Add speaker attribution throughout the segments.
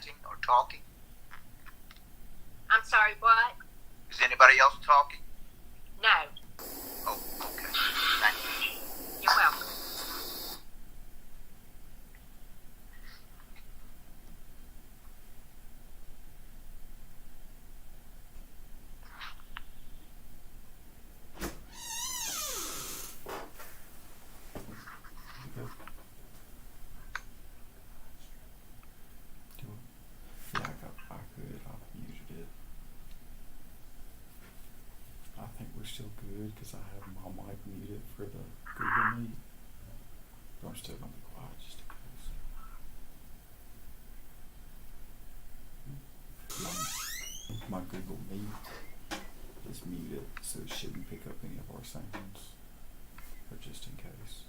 Speaker 1: chatting or talking?
Speaker 2: I'm sorry, what?
Speaker 1: Is anybody else talking?
Speaker 2: No.
Speaker 1: Oh, okay. Thank you.
Speaker 2: You're welcome.
Speaker 3: I think we're still good because I have my mic muted for the Google Meet. But I'm still going to be quiet just in case. My Google Meet is muted, so it shouldn't pick up any of our sounds. Or just in case.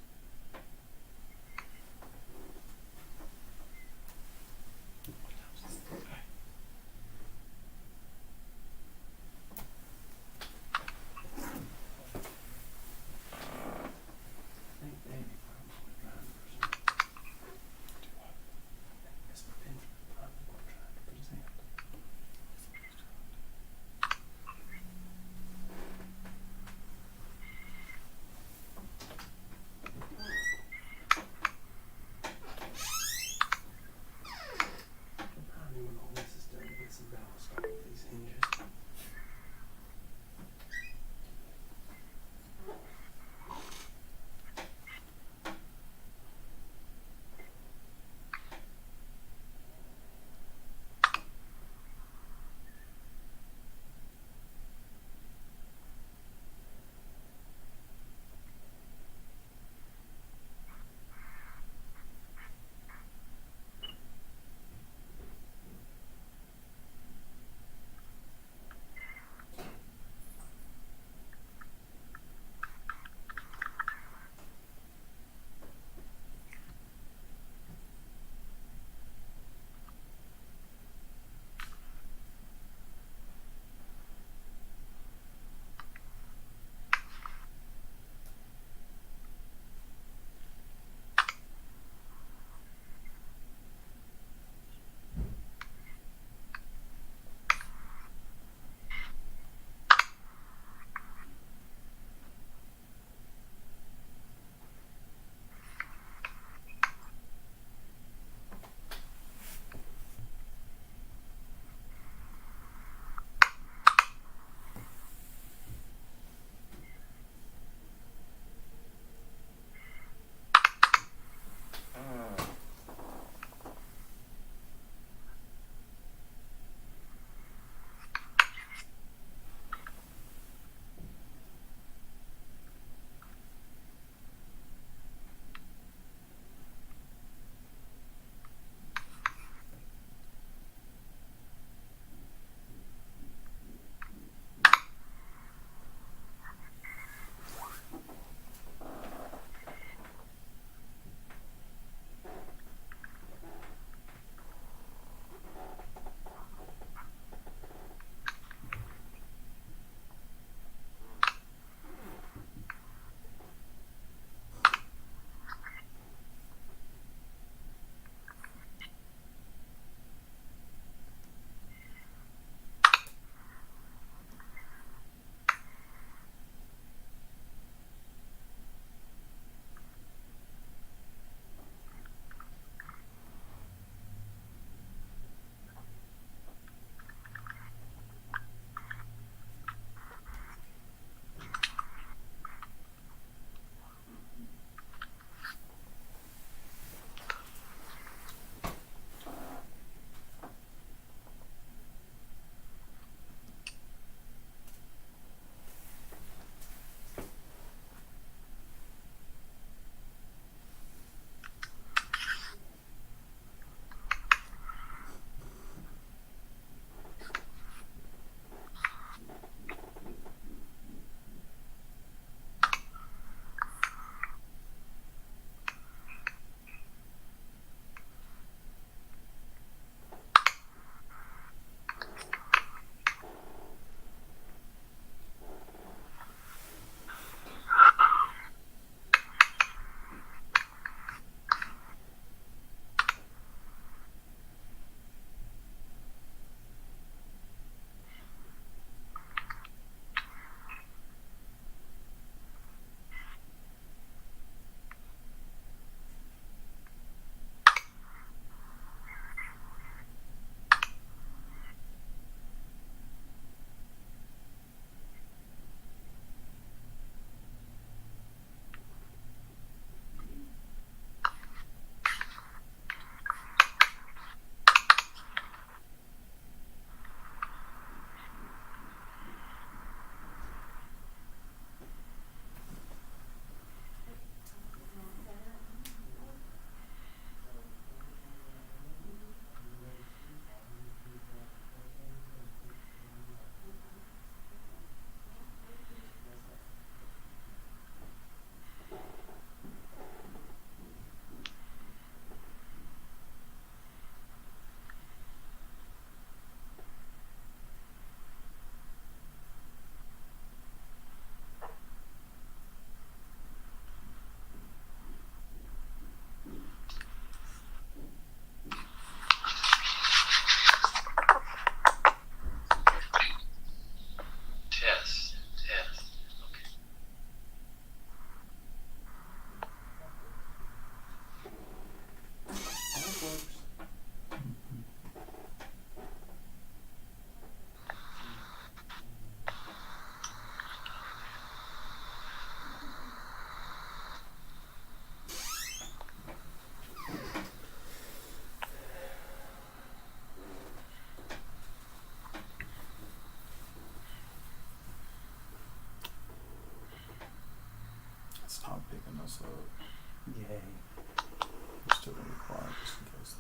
Speaker 3: mess up.
Speaker 4: Yay.
Speaker 3: We're still gonna be quiet just in case.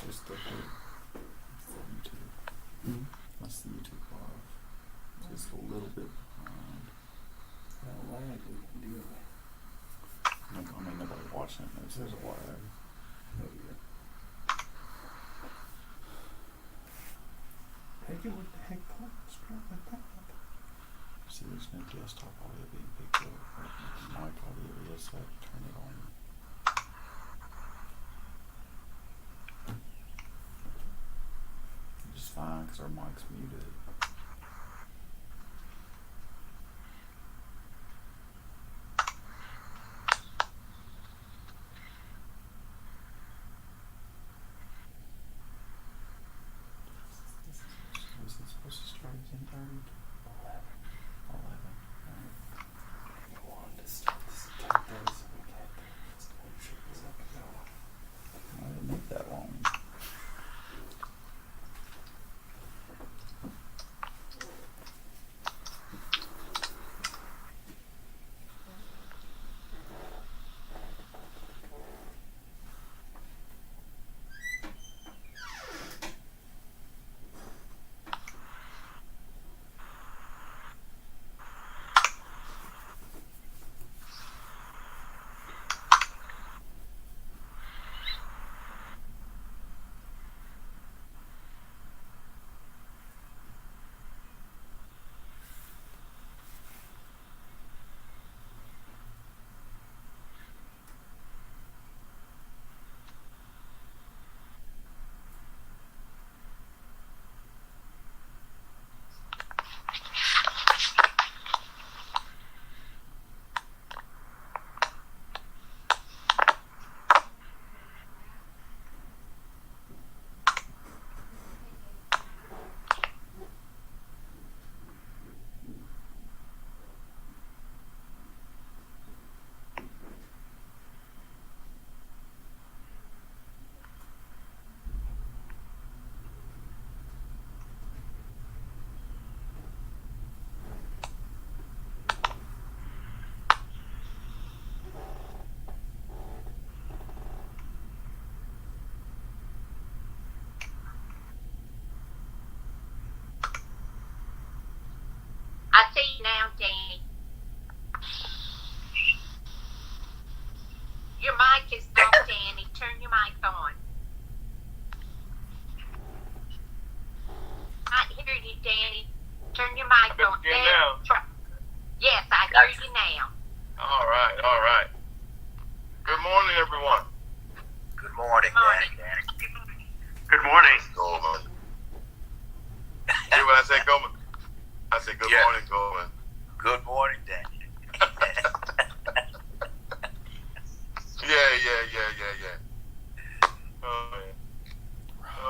Speaker 3: There's the YouTube.
Speaker 4: Hmm?
Speaker 3: That's the YouTube live. Just a little bit behind.
Speaker 4: That lag we can deal with.
Speaker 3: I mean, nobody watching it knows there's a lag.
Speaker 4: Oh, yeah. Take it with the heck points. Drop it down.
Speaker 3: See, there's no desktop audio being picked up. But mic audio is, so I have to turn it on. Which is fine because our mic's muted. Was it supposed to start at 10:30? 11. Alright.
Speaker 4: We wanted to start this at 10:30 so we can just make sure it's up and going.
Speaker 3: I didn't need that long.
Speaker 2: I see you now, Danny. Your mic is off, Danny. Turn your mic on. I hear you, Danny. Turn your mic on.
Speaker 5: hear you now.
Speaker 2: Yes, I hear you now.
Speaker 5: All right, all right. Good morning, everyone.
Speaker 1: Good morning,
Speaker 2: Morning.
Speaker 1: Danny.
Speaker 5: Good morning.
Speaker 1: Goldman.
Speaker 5: Hear what I said, Goldman? I said, good
Speaker 1: Yeah.
Speaker 5: morning, Goldman.
Speaker 1: Good morning, Danny.
Speaker 5: Yeah. Oh, man.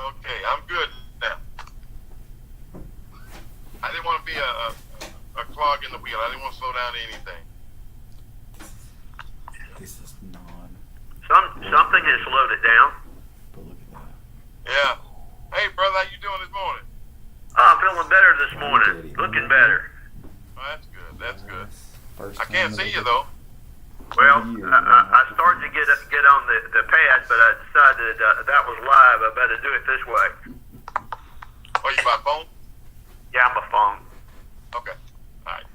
Speaker 5: Okay, I'm good now. I didn't want to be a clog in the wheel. I didn't want to slow down anything.
Speaker 3: This is non.
Speaker 6: Something has slowed it down.
Speaker 3: But look at that.
Speaker 5: Yeah. Hey, brother, how you doing this morning?
Speaker 6: I'm feeling better this morning. Looking better.
Speaker 5: Oh, that's good. That's good.
Speaker 3: First
Speaker 5: I can't
Speaker 3: time
Speaker 5: see
Speaker 3: ever-
Speaker 5: you, though.
Speaker 6: Well, I started to get on the pad, but I decided that was live. I better do it this way.
Speaker 5: Oh, you by phone?
Speaker 6: Yeah, I'm a phone.
Speaker 5: Okay. All right.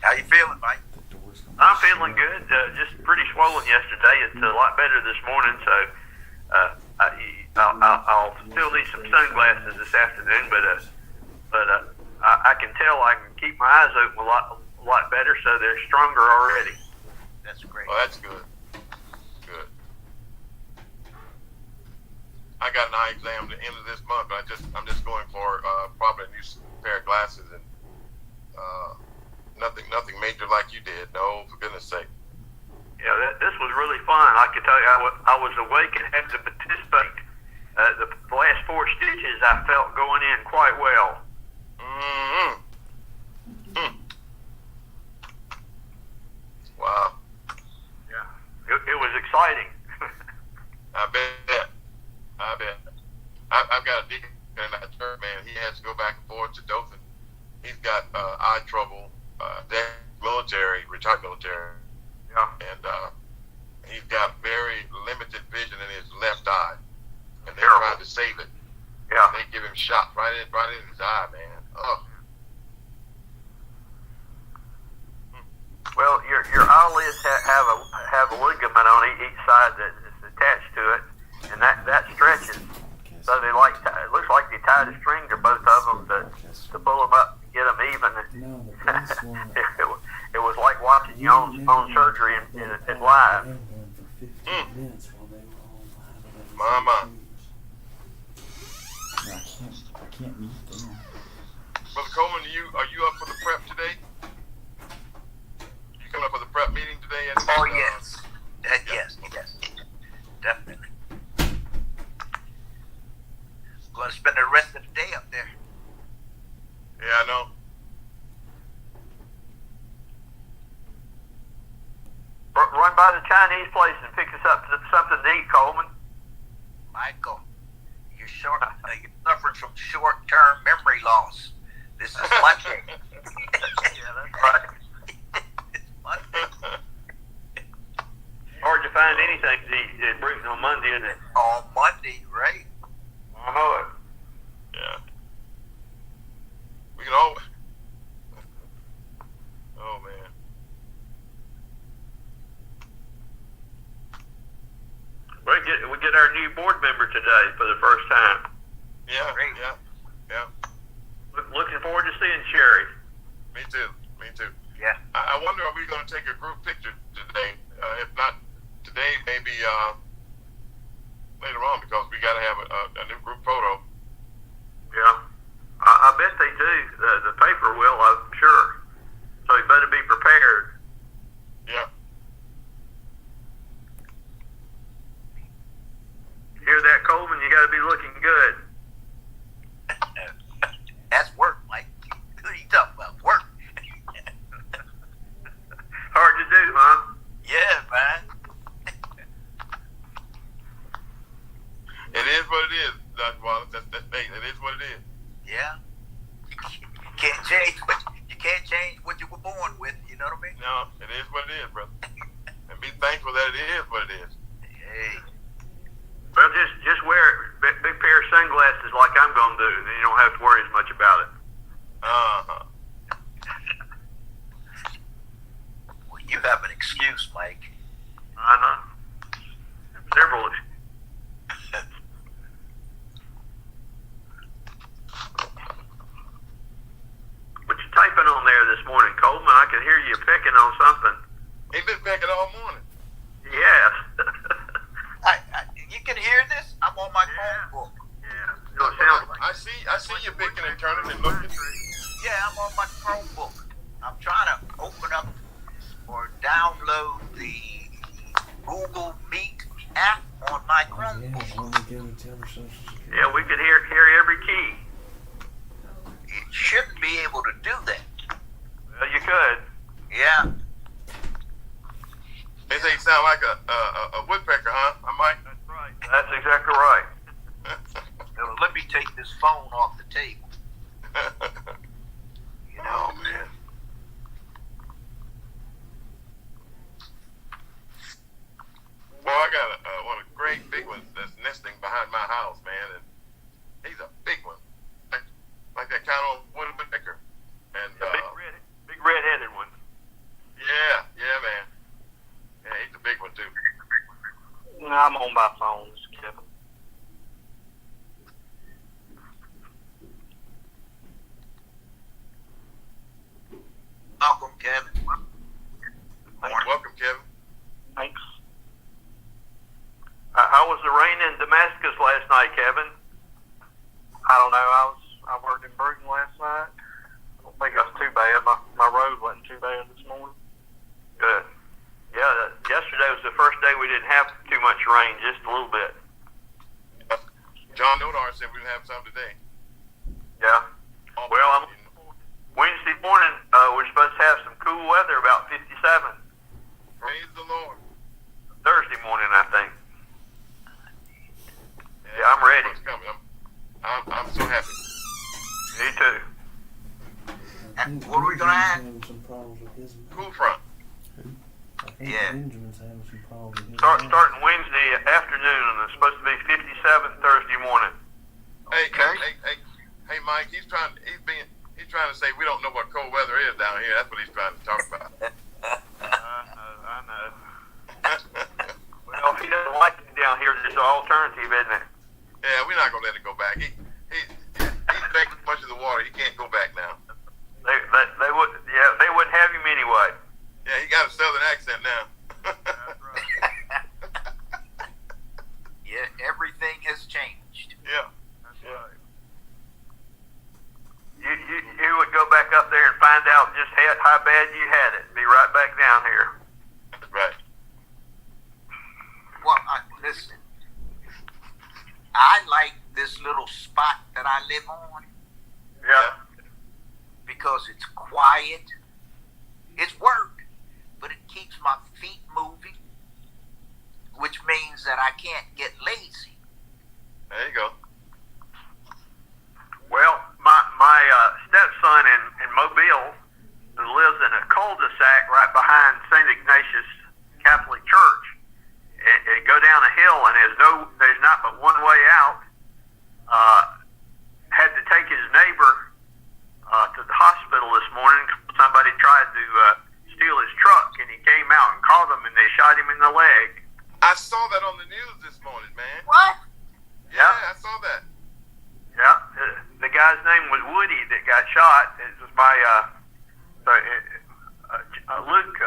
Speaker 1: How you feeling, Mike?
Speaker 3: The door's gonna
Speaker 6: I'm
Speaker 3: be
Speaker 6: feeling
Speaker 3: shut.
Speaker 6: good. Just pretty swollen yesterday. It's a lot better this morning, so I'll still need some sunglasses this afternoon. But I can tell I can keep my eyes open a lot better, so they're stronger already.
Speaker 1: That's great.
Speaker 5: Well, that's good. Good. I got an eye exam at the end of this month, but I'm just going for probably a new pair of glasses and nothing major like you did. No, for goodness sake.
Speaker 6: Yeah, this was really fun. I can tell you, I was awake and had to participate. The last 4 stitches I felt going in quite well.
Speaker 5: Mm-hmm. Wow.
Speaker 6: Yeah, it was exciting.
Speaker 5: I bet. I've got a deacon in that church, man. He has to go back and forth to Dothan he's got eye trouble. Military, retired military.
Speaker 6: Yeah.
Speaker 5: And he's got very limited vision in his left eye, and they're
Speaker 6: Terrible.
Speaker 5: trying to save it.
Speaker 6: Yeah.
Speaker 5: They give him shots right in his eye, man. Oh,
Speaker 6: Well, your eyelids have a ligament on each side that is attached to it, and that stretches.
Speaker 3: Podcast.
Speaker 6: So they it looks like they tied a string to both of them to pull them up and get them even.
Speaker 4: No, the best one.
Speaker 6: It was like watching your own surgery in live.
Speaker 4: They had one for 15 minutes while they were all live.
Speaker 5: Mama.
Speaker 3: No, I can't meet them.
Speaker 5: Brother Coleman, are you up for the prep today? You coming up for the prep meeting today?
Speaker 1: Oh, yes. Yes. Definitely. Going to spend the rest of the day up there.
Speaker 5: Yeah, I know.
Speaker 6: Run by the Chinese place and pick us up something to eat, Coleman.
Speaker 1: Michael, you're suffering from short-term memory loss. This is Monday.
Speaker 6: Yeah, that's right.
Speaker 1: It's Monday.
Speaker 6: Hard to find anything to eat at Britain on Monday, isn't it?
Speaker 1: On Monday, right?
Speaker 6: I know it.
Speaker 5: Yeah. We can all. Oh man.
Speaker 6: We get our new board member today for the first time.
Speaker 5: Yeah.
Speaker 1: Great.
Speaker 5: Yeah.
Speaker 6: Looking forward to seeing Sherry.
Speaker 5: Me too.
Speaker 1: Yeah.
Speaker 5: I wonder, are we going to take a group picture today? If not today, maybe later on, because we got to have a new group photo.
Speaker 6: Yeah, I bet they do. The paper will, I'm sure. So you better be prepared.
Speaker 5: Yeah.
Speaker 6: Hear that, Coleman? You got to be looking good.
Speaker 1: That's work, Mike. What are you talking about? Work.
Speaker 6: Hard to do, huh?
Speaker 1: Yeah, man.
Speaker 5: It is what it is, Dr. Wallace. That's hey, it is what it is.
Speaker 1: Yeah. You can't change what you were born with. You know what I mean?
Speaker 5: No, it is what it is, brother. And be thankful that it is what it is.
Speaker 1: Hey.
Speaker 6: Well, just wear a big pair of sunglasses like I'm going to do, and then you don't have to worry as much about it.
Speaker 5: Uh-huh.
Speaker 1: Well, you have an excuse, Mike.
Speaker 6: I know. Several. What you typing on there this morning, Coleman? I can hear you picking on something.
Speaker 5: Ain't been packing all morning.
Speaker 6: Yes.
Speaker 1: You can hear this? I'm on my
Speaker 6: Yeah.
Speaker 1: phone book.
Speaker 6: Yeah. It sounds like
Speaker 5: I see you picking and turning and looking.
Speaker 1: Yeah, I'm on my Chromebook. I'm trying to open up or download the Google Meet app on my
Speaker 4: Yeah,
Speaker 1: Chromebook.
Speaker 4: only give and tell her social security.
Speaker 6: yeah, we could hear every key.
Speaker 1: It shouldn't be able to do that.
Speaker 6: Well, you could.
Speaker 1: Yeah.
Speaker 5: They say you sound like a woodpecker, huh? I might.
Speaker 6: That's right. That's exactly right.
Speaker 1: Now, let me take this phone off the table. You know,
Speaker 5: Oh man. Well, I got one of the great big ones that's nesting behind my house, man, and he's a big one, like that kind of woodpecker. And
Speaker 6: Big red-headed one.
Speaker 5: yeah, man. Yeah, he's a big one too.
Speaker 6: I'm on my phone, Kevin.
Speaker 1: welcome, Kevin. Morning.
Speaker 5: Welcome, Kevin.
Speaker 6: Thanks. How was the rain in Damascus last night, Kevin?
Speaker 7: I don't know. I worked in Bruton last night. I don't think it was too bad. My road wasn't too bad this morning.
Speaker 6: Good. Yeah, yesterday was the first day we didn't have too much rain, just a little bit.
Speaker 5: John Nodar said we'd have some today.
Speaker 6: Yeah. Well, Wednesday morning, we're supposed to have some cool weather, about 57.
Speaker 5: Praise the Lord.
Speaker 6: Thursday morning, I think. Yeah, I'm ready.
Speaker 5: It's coming. I'm so happy.
Speaker 6: Me too.
Speaker 1: What are we gonna add?
Speaker 4: Having some problems with his mic.
Speaker 5: Cool front.
Speaker 4: I think
Speaker 1: Yeah.
Speaker 4: Benjamin's having some problems with his mic.
Speaker 6: Starting Wednesday afternoon, and it's supposed to be 57 Thursday morning.
Speaker 5: Hey,
Speaker 1: Okay.
Speaker 5: hey, Mike. He's trying to say we don't know what cold weather is down here. That's what he's trying to talk about.
Speaker 6: I know. Well, if he doesn't like it down here, there's an alternative, isn't it?
Speaker 5: Yeah, we're not gonna let it go back. He's drank too much of the water. He can't go back now.
Speaker 6: They wouldn't have him anyway.
Speaker 5: Yeah, he got a southern accent now.
Speaker 1: Yeah, everything has changed.
Speaker 5: Yeah.
Speaker 6: You would go back up there and find out just how bad you had it. Be right back down here.
Speaker 5: Right.
Speaker 1: Well, listen, I like this little spot that I live on
Speaker 6: Yeah.
Speaker 1: because it's quiet. It's work, but it keeps my feet moving, which means that I can't get lazy.
Speaker 5: There you go.
Speaker 6: Well, my stepson in Mobile, who lives in a cul-de-sac right behind St. Ignatius Catholic Church, and go down a hill, and there's not but one way out. Had to take his neighbor to the hospital this morning. Somebody tried to steal his truck, and he came out and caught him, and they shot him in the leg.
Speaker 5: I saw that on the news this morning, man.
Speaker 1: What?
Speaker 5: Yeah, I saw that.
Speaker 6: Yeah, the guy's name was Woody that got shot. It was by Luke.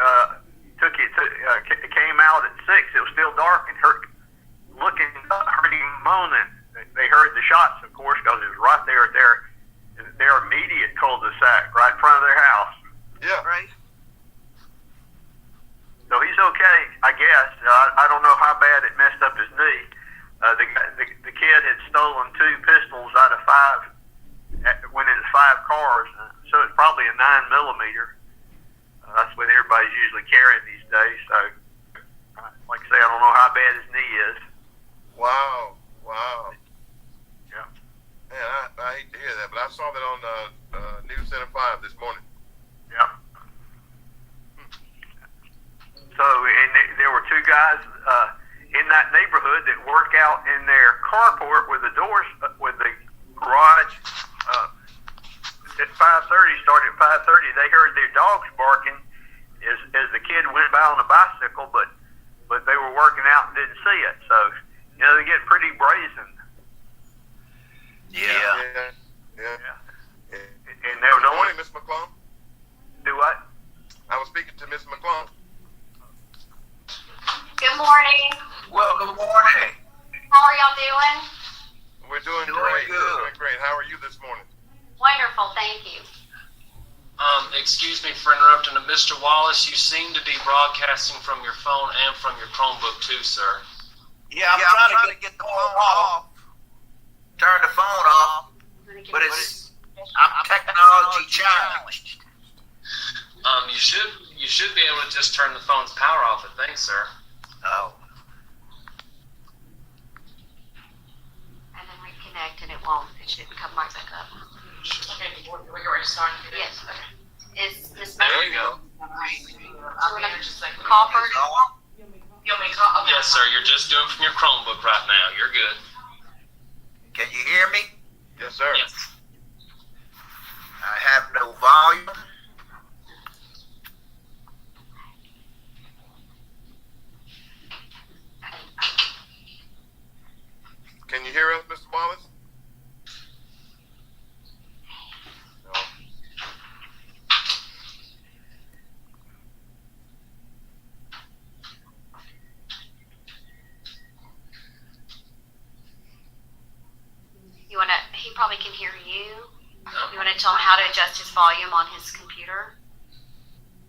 Speaker 6: Came out at 6. It was still dark and heard him moaning. They heard the shots, of course, because it was right there at their immediate cul-de-sac, right in front of their house.
Speaker 5: Yeah.
Speaker 1: Right?
Speaker 6: So he's okay, I guess. I don't know how bad it messed up his knee. The kid had stolen 2 pistols out of 5 when it was 5 cars, so it's probably a 9mm. That's what everybody's usually carrying these days. So, like I say, I don't know how bad his knee is.
Speaker 5: Wow.
Speaker 6: Yeah.
Speaker 5: Man, I hate to hear that, but I saw that on News Center 5 this morning.
Speaker 6: Yeah. So, and there were 2 guys in that neighborhood that work out in their carport with the doors, with the garage. At 5:30, started at 5:30. They heard their dogs barking as the kid went by on a bicycle, but they were working out and didn't see it. So, they get pretty brazen.
Speaker 1: Yeah.
Speaker 6: And there was
Speaker 5: Good
Speaker 6: only
Speaker 5: morning, Miss McClung.
Speaker 6: do what?
Speaker 5: I was speaking to Miss McClung.
Speaker 2: Good morning.
Speaker 1: Well, good morning.
Speaker 2: How are y'all doing?
Speaker 5: We're doing
Speaker 1: Doing
Speaker 5: great.
Speaker 1: good.
Speaker 5: We're doing great. How are you this morning?
Speaker 2: Wonderful, thank you.
Speaker 8: Excuse me for interrupting. Mr. Wallace, you seem to be broadcasting from your phone and from your Chromebook too, sir.
Speaker 1: Yeah, I'm trying to get the phone off. Turn the phone off. But I'm technology challenged.
Speaker 8: You should be able to just turn the phone's power off, I think, sir.
Speaker 1: Oh.
Speaker 2: And then reconnect and it won't. It should come right back up. Okay, we're ready to start? Yes. Is this
Speaker 8: There you go.
Speaker 2: Call first?
Speaker 8: Yes, sir. You're just doing from your Chromebook right now. You're good.
Speaker 1: Can you hear me?
Speaker 5: Yes, sir.
Speaker 8: Yes.
Speaker 1: I have no volume.
Speaker 5: Can you hear us, Mr. Wallace? No.
Speaker 2: He probably can hear you. You want to tell him how to adjust his volume on his computer?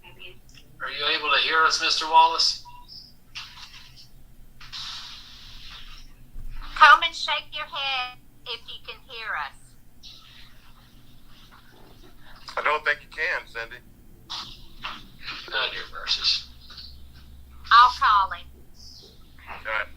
Speaker 2: Maybe.
Speaker 8: Are you able to hear us, Mr. Wallace?
Speaker 2: Come and shake your head if you can hear us.
Speaker 5: I don't think you can, Cindy.
Speaker 8: Oh, dear mercies.
Speaker 2: I'll call him.
Speaker 5: All right.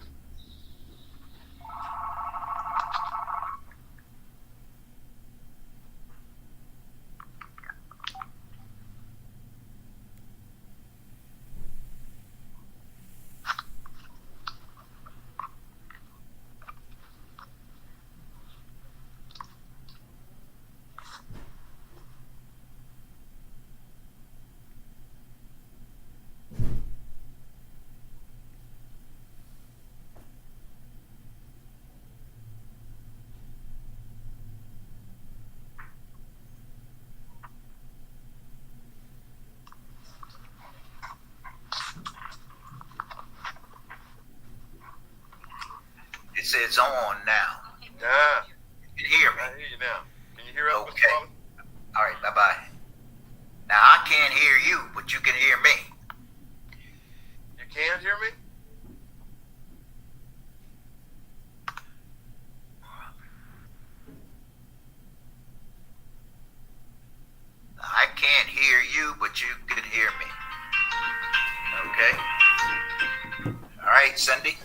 Speaker 1: It's on now.
Speaker 5: Yeah,
Speaker 1: You can hear
Speaker 5: I
Speaker 1: me.
Speaker 5: hear you now. Can you hear us, Mr.
Speaker 1: Okay.
Speaker 5: Wallace?
Speaker 1: All right, bye-bye. Now, I can't hear you, but you can hear me.
Speaker 5: You can hear me?
Speaker 1: I can't hear you, but you can hear me. Okay? All right, Cindy?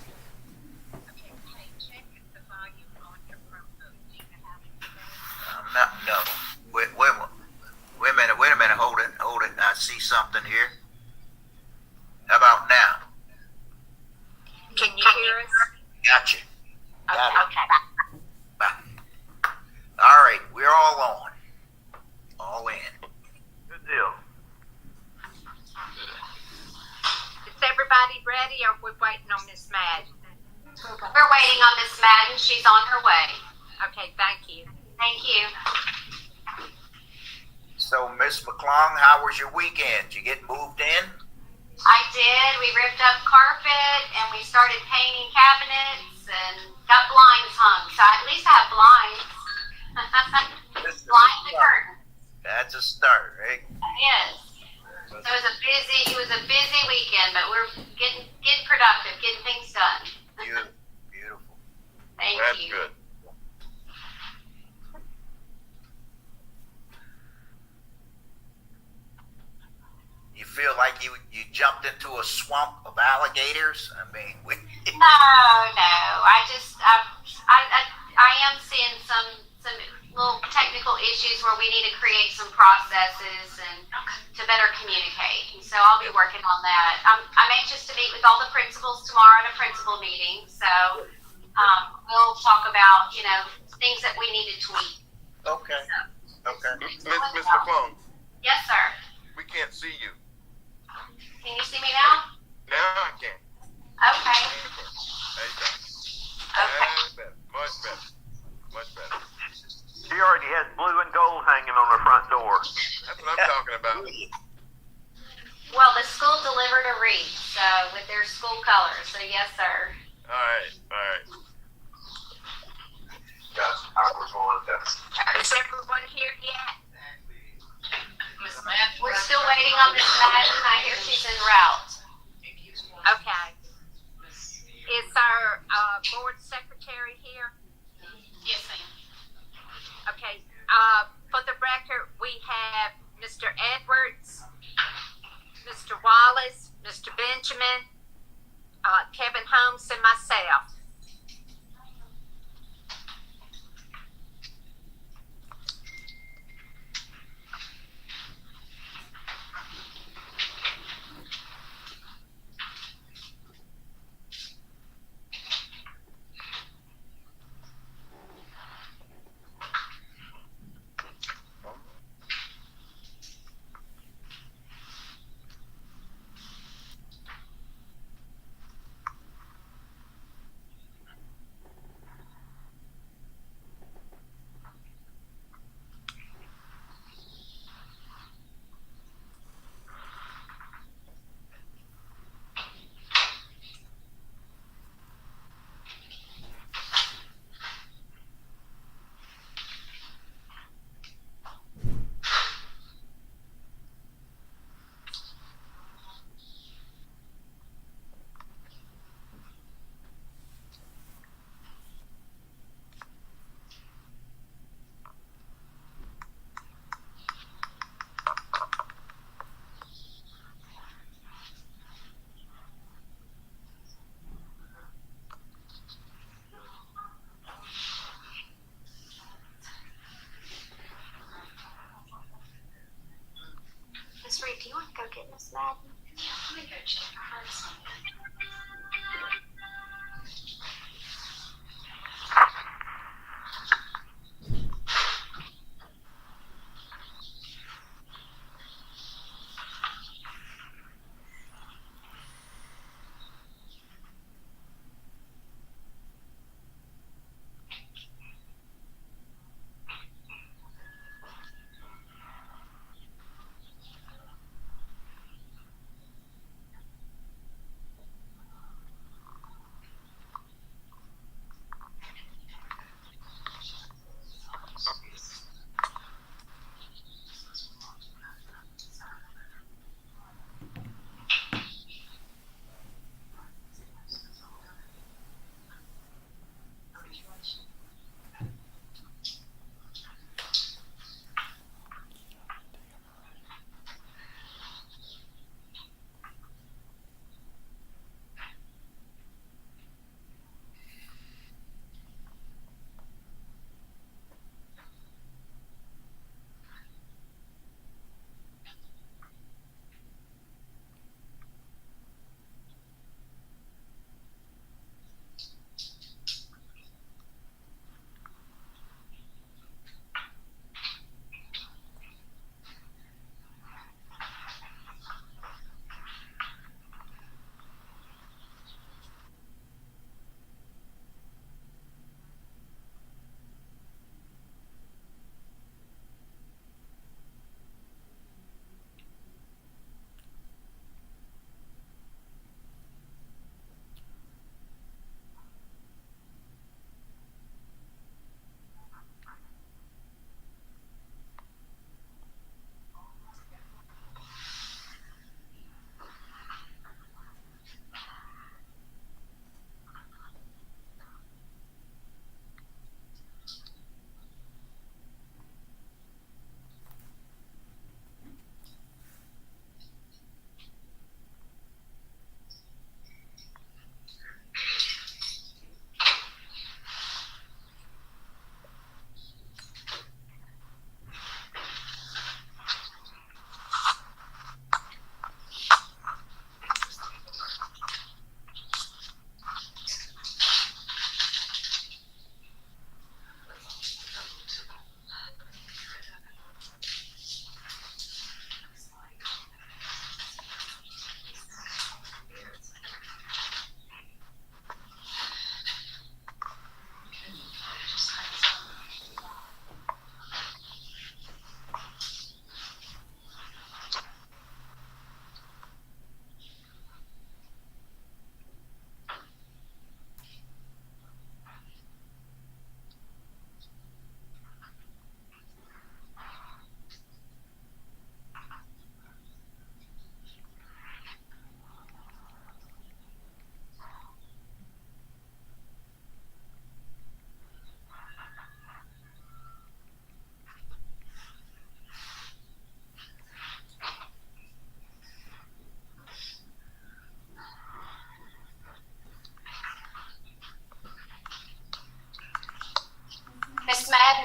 Speaker 1: No. Wait a minute. Hold it. I see something here. How about now?
Speaker 2: Can you hear us?
Speaker 1: Gotcha. Got it.
Speaker 2: Okay.
Speaker 1: Bye. All right, we're all on. All in.
Speaker 6: Good deal.
Speaker 9: Is everybody ready, or we're waiting on Miss Madden?
Speaker 2: We're waiting on Miss Madden. She's on her way.
Speaker 9: Okay, thank you.
Speaker 2: Thank you.
Speaker 1: So, Miss McClung, how was your weekend? Did you get moved in?
Speaker 2: I did. We ripped up carpet and we started painting cabinets and got blinds hung. So at least I have blinds.
Speaker 1: This is a
Speaker 2: Blinds and
Speaker 1: start.
Speaker 2: curtains.
Speaker 1: That's a start, right?
Speaker 2: Yes. So it was a busy weekend, but we're getting productive, getting things done.
Speaker 1: Beautiful.
Speaker 2: Thank
Speaker 5: That's
Speaker 2: you.
Speaker 5: good.
Speaker 1: You feel like you jumped into a swamp of alligators? I mean,
Speaker 2: No. I am seeing some little technical issues where we need to create some processes and to better communicate. And so I'll be working on that. I'm anxious to meet with all the principals tomorrow in a principal meeting. So we'll talk about things that we need to tweak.
Speaker 1: okay. Okay.
Speaker 5: Miss McClung,
Speaker 2: Yes, sir.
Speaker 5: we can't see you.
Speaker 2: Can you see me now?
Speaker 5: Now I can.
Speaker 2: Okay.
Speaker 5: There you go.
Speaker 2: Okay.
Speaker 5: That's better. Much better. Much better.
Speaker 6: She already has blue and gold hanging on her front door.
Speaker 5: That's what I'm talking about.
Speaker 2: Well, the school delivered a wreath, so with their school colors. So yes, sir.
Speaker 5: All right.
Speaker 7: Yes, I was on that.
Speaker 9: Is everyone here yet?
Speaker 10: Miss Madden.
Speaker 2: We're still waiting on Miss Madden. I hear she's en route.
Speaker 9: Okay. Is our board secretary here?
Speaker 10: Yes, ma'am.
Speaker 9: Okay. For the record, we have Mr. Edwards, Mr. Wallace, Mr. Benjamin, Kevin Holmes, and myself.
Speaker 2: Miss Reed, do you want to go get Miss Madden?
Speaker 10: Yeah, let me go check. I heard something.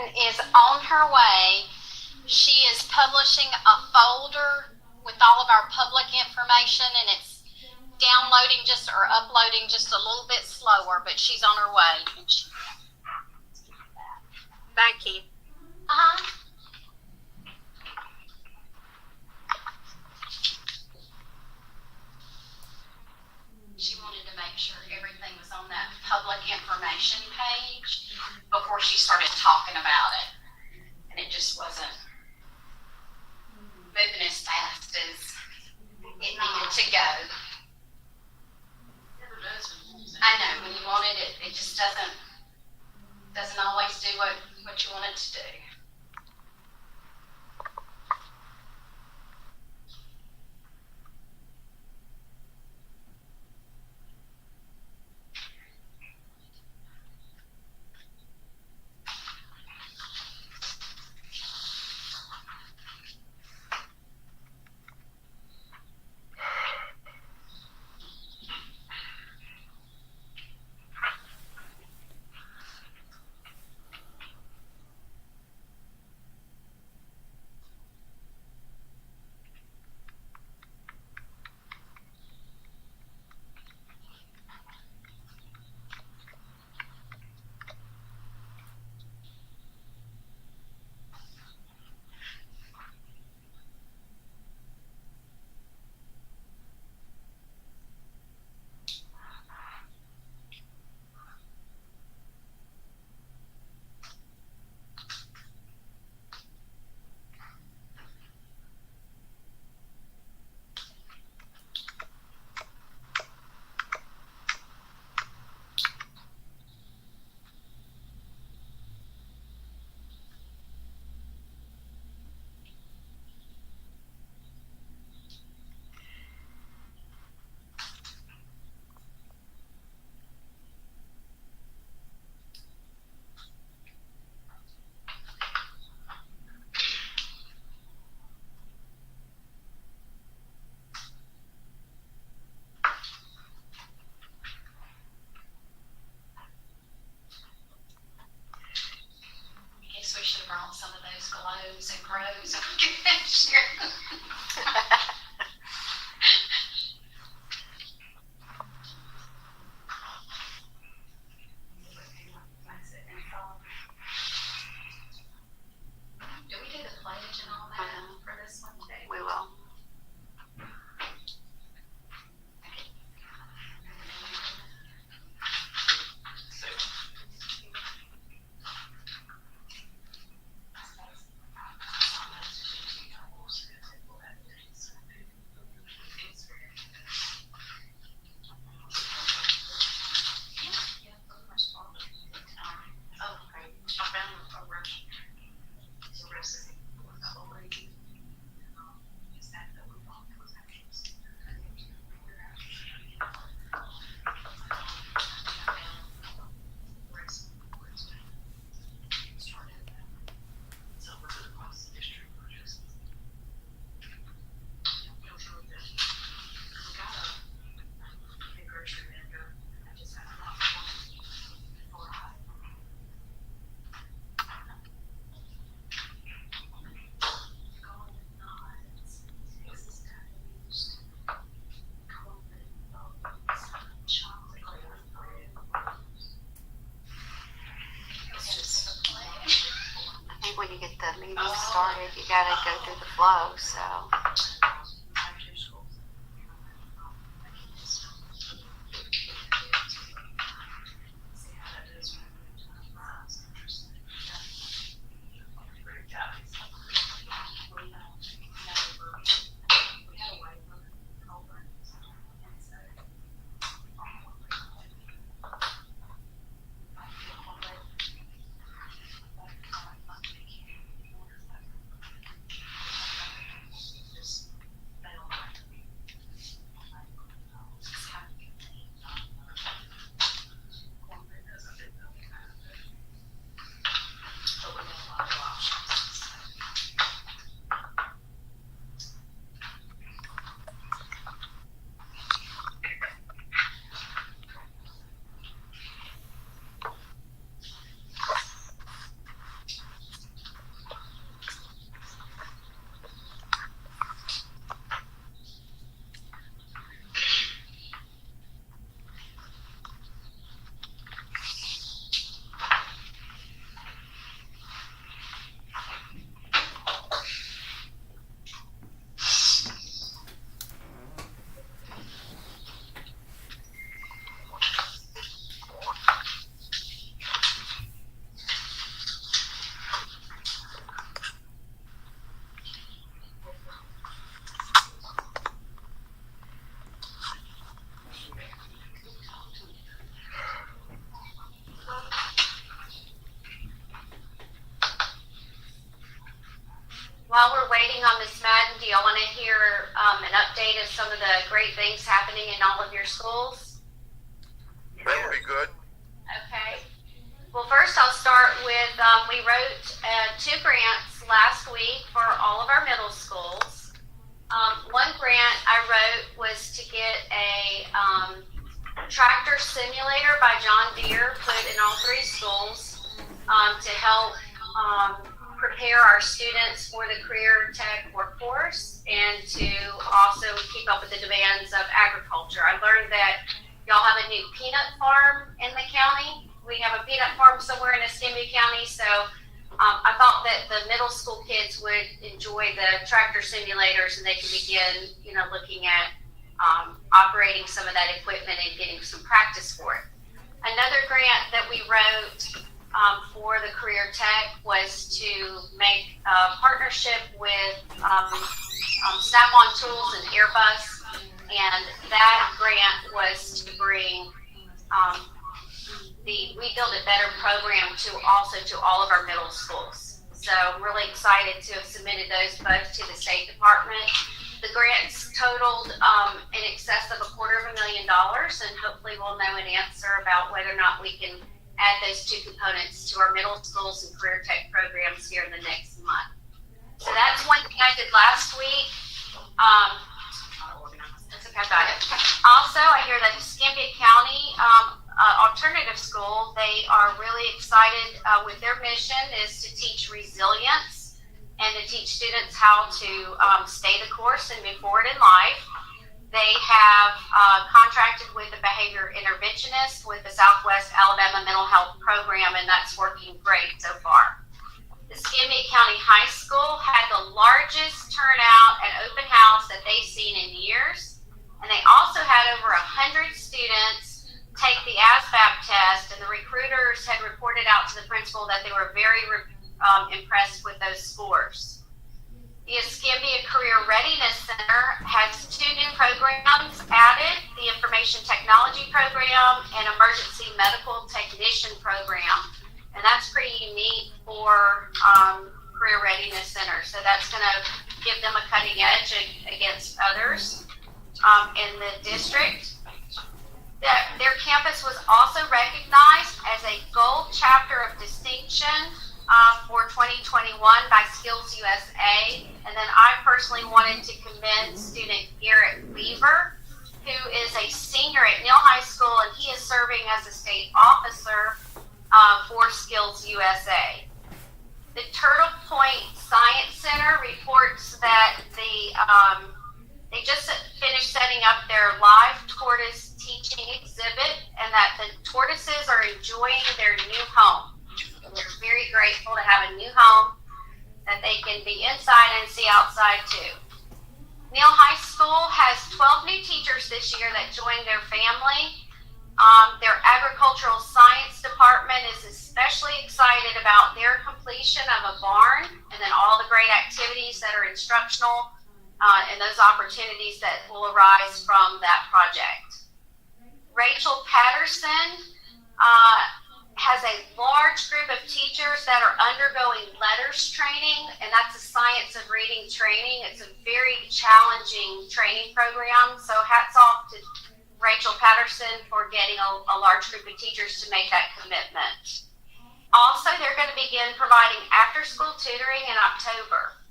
Speaker 2: is on her way. She is publishing a folder with all of our public information, and it's downloading just or uploading just a little bit slower, but she's on her way.
Speaker 9: Thank you.
Speaker 2: Uh-huh. She wanted to make sure everything was on that public information page before she started talking about it. And it just wasn't moving as fast as it needed to go. I know, when you want it, it just doesn't always do what you want it to do. Guess we should have brought some of those glows and grows and get Do we do the pledge and all that for this one too? We will. When you get the meeting started, you gotta go through the flow, so. while we're waiting on Ms. Madden, do y'all want to hear an update of some of the great things happening in all of your schools?
Speaker 5: That would be good.
Speaker 2: Okay. Well, first I'll start with, we wrote 2 grants last week for all of our middle schools. One grant I wrote was to get a tractor simulator by John Deere put in all 3 schools to help prepare our students for the career tech workforce and to also keep up with the demands of agriculture. I learned that y'all have a new peanut farm in the county. We have a peanut farm somewhere in Escambia County, so I thought that the middle school kids would enjoy the tractor simulators and they can begin, looking at operating some of that equipment and getting some practice for it. Another grant that we wrote for the career tech was to make a partnership with Snap-on Tools and Airbus, and that grant was to bring the We Build It Better program to all of our middle schools. So I'm really excited to have submitted those both to the State Department. The grants totaled in excess of $250,000, and hopefully we'll know an answer about whether or not we can add those 2 components to our middle schools and career tech programs here in the next month. So that's one thing I did last week. That's okay, I got it. Also, I hear that Escambia County Alternative School, they are really excited with their mission is to teach resilience and to teach students how to stay the course and move forward in life. They have contracted with a behavior interventionist with the Southwest Alabama Mental Health Program, and that's working great so far. The Escambia County High School had the largest turnout at open house that they've seen in years, and they also had over 100 students take the ASVAB test, and the recruiters had reported out to the principal that they were very impressed with those scores. The Escambia Career Readiness Center has 2 new programs added, the Information Technology Program and Emergency Medical Technician Program. And that's pretty unique for Career Readiness Center. So that's going to give them a cutting edge against others in the district. Their campus was also recognized as a Gold Chapter of Distinction for 2021 by Skills USA. And then I personally wanted to commend student Garrett Weaver, who is a senior at Neal High School, and he is serving as a state officer for Skills USA. The Turtle Point Science Center reports that they just finished setting up their live tortoise teaching exhibit, and that the tortoises are enjoying their new home. They're very grateful to have a new home that they can be inside and see outside too. Neal High School has 12 new teachers this year that joined their family. Their agricultural science department is especially excited about their completion of a barn and then all the great activities that are instructional and those opportunities that will arise from that project. Rachel Patterson has a large group of teachers that are undergoing letters training, and that's a science of reading training. It's a very challenging training program, so hats off to Rachel Patterson for getting a large group of teachers to make that commitment. Also, they're going to begin providing after-school tutoring in October.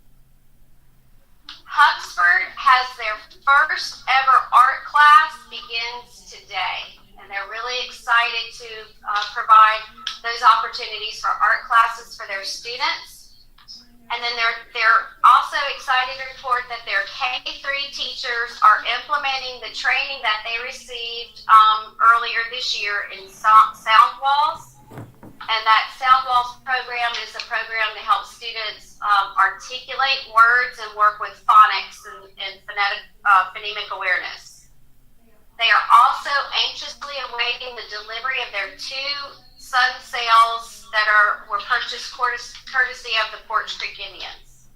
Speaker 2: Huxford has their first ever art class begins today. And they're really excited to provide those opportunities for art classes for their students. And then they're also excited to report that their K-3 teachers are implementing the training that they received earlier this year in Sound Walls. And that Sound Walls program is a program to help students articulate words and work with phonics and phonemic awareness. They are also anxiously awaiting the delivery of their 2 sun sails that were purchased courtesy of the Porch Creek Indians.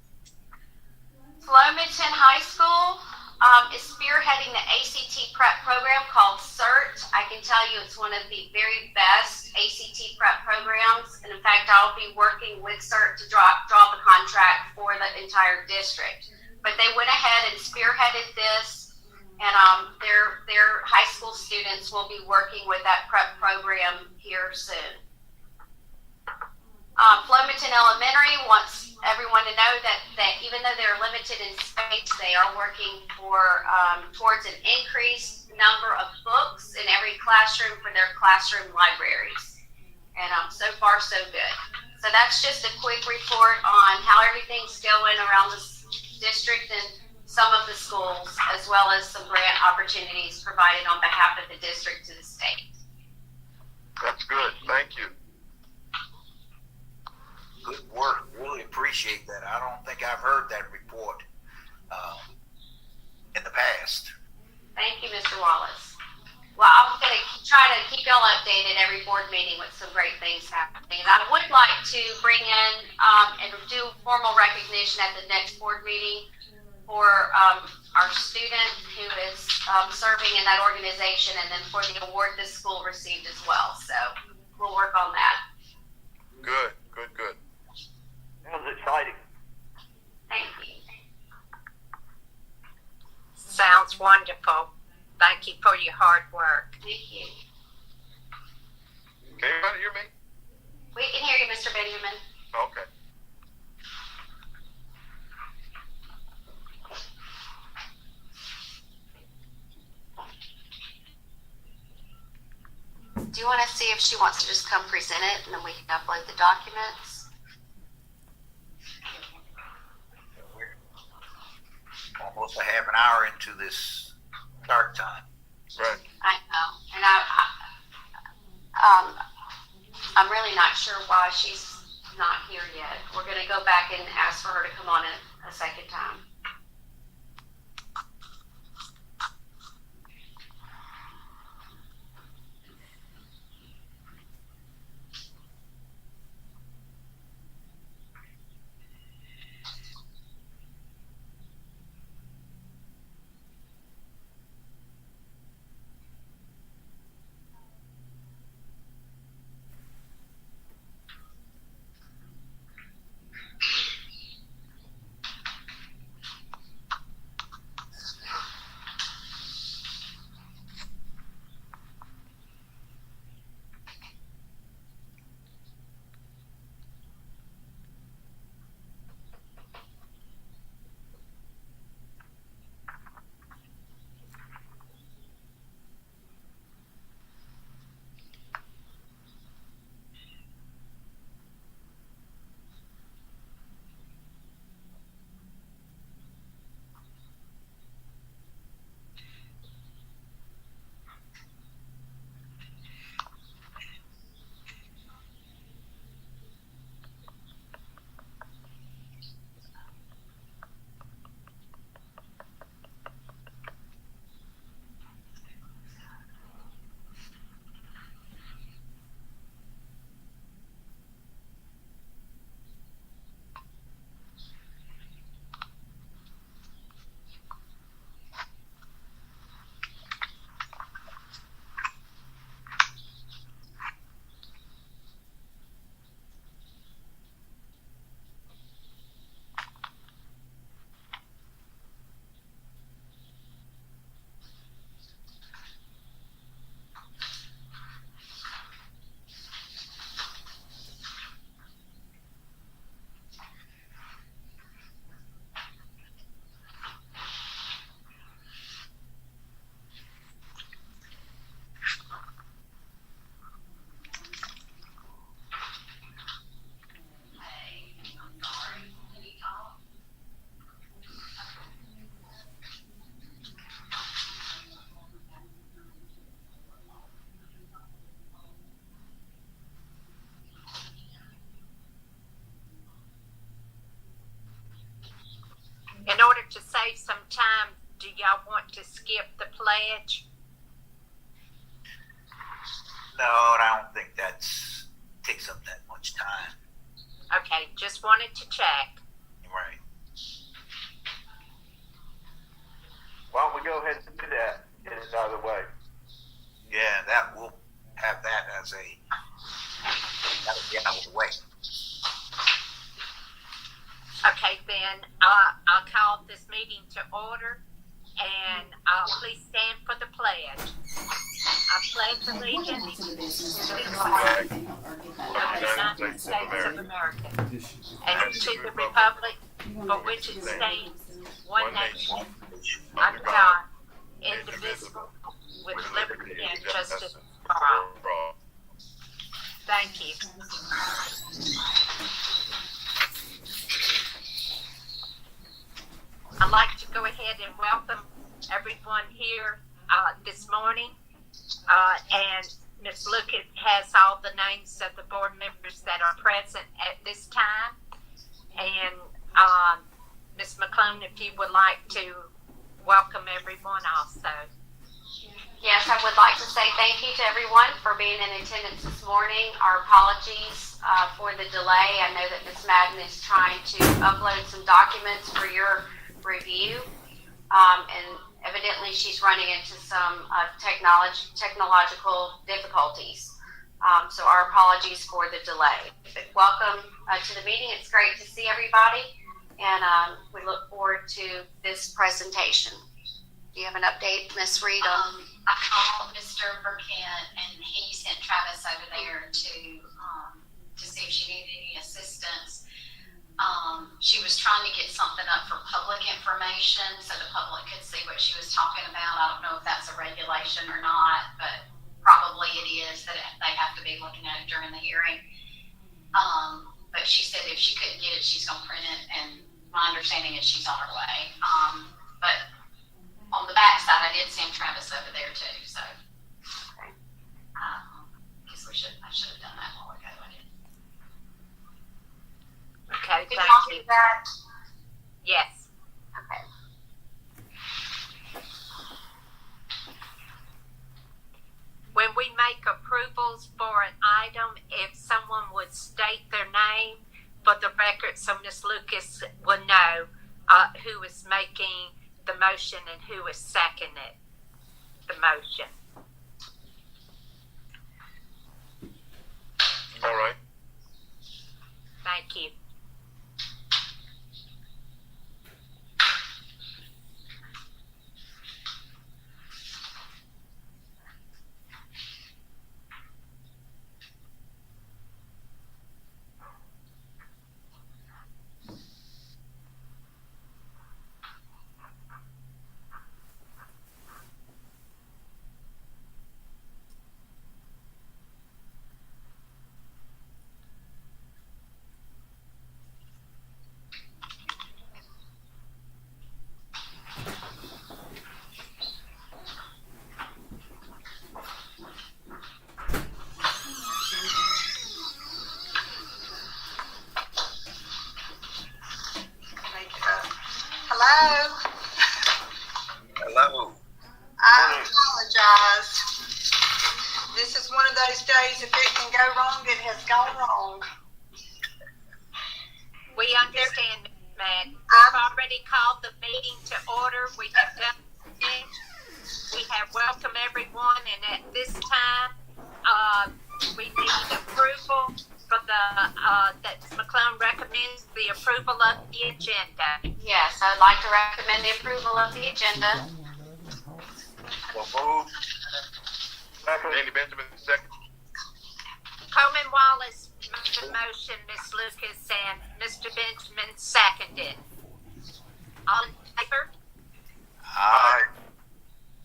Speaker 2: Flomaton High School is spearheading the ACT prep program called CERT. I can tell you it's one of the very best ACT prep programs. And in fact, I'll be working with CERT to draw the contract for the entire district. But they went ahead and spearheaded this, and their high school students will be working with that prep program here soon. Flomaton Elementary wants everyone to know that even though they're limited in space, they are working towards an increased number of books in every classroom for their classroom libraries. And so far, so good. So that's just a quick report on how everything's going around the district and some of the schools, as well as some grant opportunities provided on behalf of the district to the state.
Speaker 5: That's good. Thank you.
Speaker 1: Good work. Really appreciate that. I don't think I've heard that report in the past.
Speaker 2: Thank you, Mr. Wallace. Well, I'm going to try to keep y'all updated every board meeting with some great things happening. And I would like to bring in and do formal recognition at the next board meeting for our student who is serving in that organization, and then for the award this school received as well. So we'll work on that.
Speaker 5: Good.
Speaker 7: Sounds exciting.
Speaker 2: Thank you.
Speaker 9: Sounds wonderful. Thank you for your hard work.
Speaker 2: Thank you.
Speaker 5: Can anybody hear me?
Speaker 2: We can hear you, Mr. Benjamin.
Speaker 5: Okay.
Speaker 2: Do you want to see if she wants to just come present it, and then we can upload the documents?
Speaker 1: We're almost a half an hour into this start time.
Speaker 5: Right.
Speaker 2: I know, and I'm really not sure why she's not here yet. We're going to go back and ask for her to come on a second time.
Speaker 9: In order to save some time, do y'all want to skip the pledge?
Speaker 1: No, I don't think that takes up that much time.
Speaker 9: Okay, just wanted to check.
Speaker 1: Right.
Speaker 7: Why don't we go ahead and do that? Get it out of the way.
Speaker 1: Yeah, that we'll have that as a
Speaker 9: I'll call this meeting to order, and please stand for the pledge. I pledge allegiance to the flag of the United States of America and to the republic for which it stands, one nation, under God, indivisible, with liberty and justice for all. Thank you. I'd like to go ahead and welcome everyone here this morning. And Ms. Lucas has all the names of the board members that are present at this time. And Ms. McClone, if you would like to welcome everyone also.
Speaker 2: Yes, I would like to say thank you to everyone for being in attendance this morning. Our apologies for the delay. I know that Ms. Madden is trying to upload some documents for your review, and evidently she's running into some technological difficulties. So our apologies for the delay. But welcome to the meeting. It's great to see everybody, and we look forward to this presentation. Do you have an update, Ms. Reed?
Speaker 10: I called Mr. Burkett, and he sent Travis over there to see if she needed any assistance. She was trying to get something up for public information so the public could see what she was talking about. I don't know if that's a regulation or not, but probably it is that they have to be looking at it during the hearing. But she said if she couldn't get it, she's going to print it, and my understanding is she's on her way. But on the back side, I did send Travis over there too, so I guess I should have done that a while ago. I didn't.
Speaker 9: Okay,
Speaker 2: Did
Speaker 9: thank
Speaker 2: y'all
Speaker 9: you.
Speaker 2: do that?
Speaker 9: Yes.
Speaker 2: Okay.
Speaker 9: When we make approvals for an item, if someone would state their name for the record so Ms. Lucas will know who is making the motion and who is seconding the motion.
Speaker 5: All right.
Speaker 9: Thank you.
Speaker 11: Hello.
Speaker 5: Hello.
Speaker 11: I apologize. This is one of those days, if it can go wrong, it has gone wrong.
Speaker 9: We understand, Matt. We've already called the meeting to order. We have done it. We have welcomed everyone, and at this time, we need approval for that McClone recommends the approval of the agenda.
Speaker 2: Yes, I'd like to recommend the approval of the agenda.
Speaker 5: Well, move. Danny Benjamin, second.
Speaker 9: Coleman Wallace made the motion, Ms. Lucas, and Mr. Benjamin seconded. All in favor?
Speaker 5: Aye.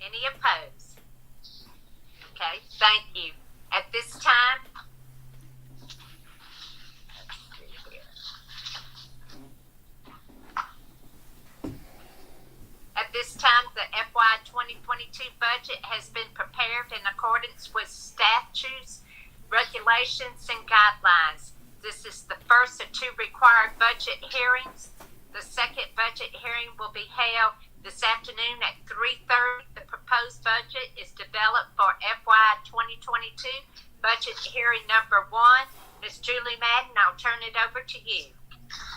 Speaker 9: Any opposed? Okay, thank you. At this time, the FY 2022 budget has been prepared in accordance with statutes, regulations, and guidelines. This is the first of two required budget hearings. The second budget hearing will be held this afternoon at 3:30. The proposed budget is developed for FY 2022 budget hearing number 1. Ms. Julie Madden, I'll turn it over to you.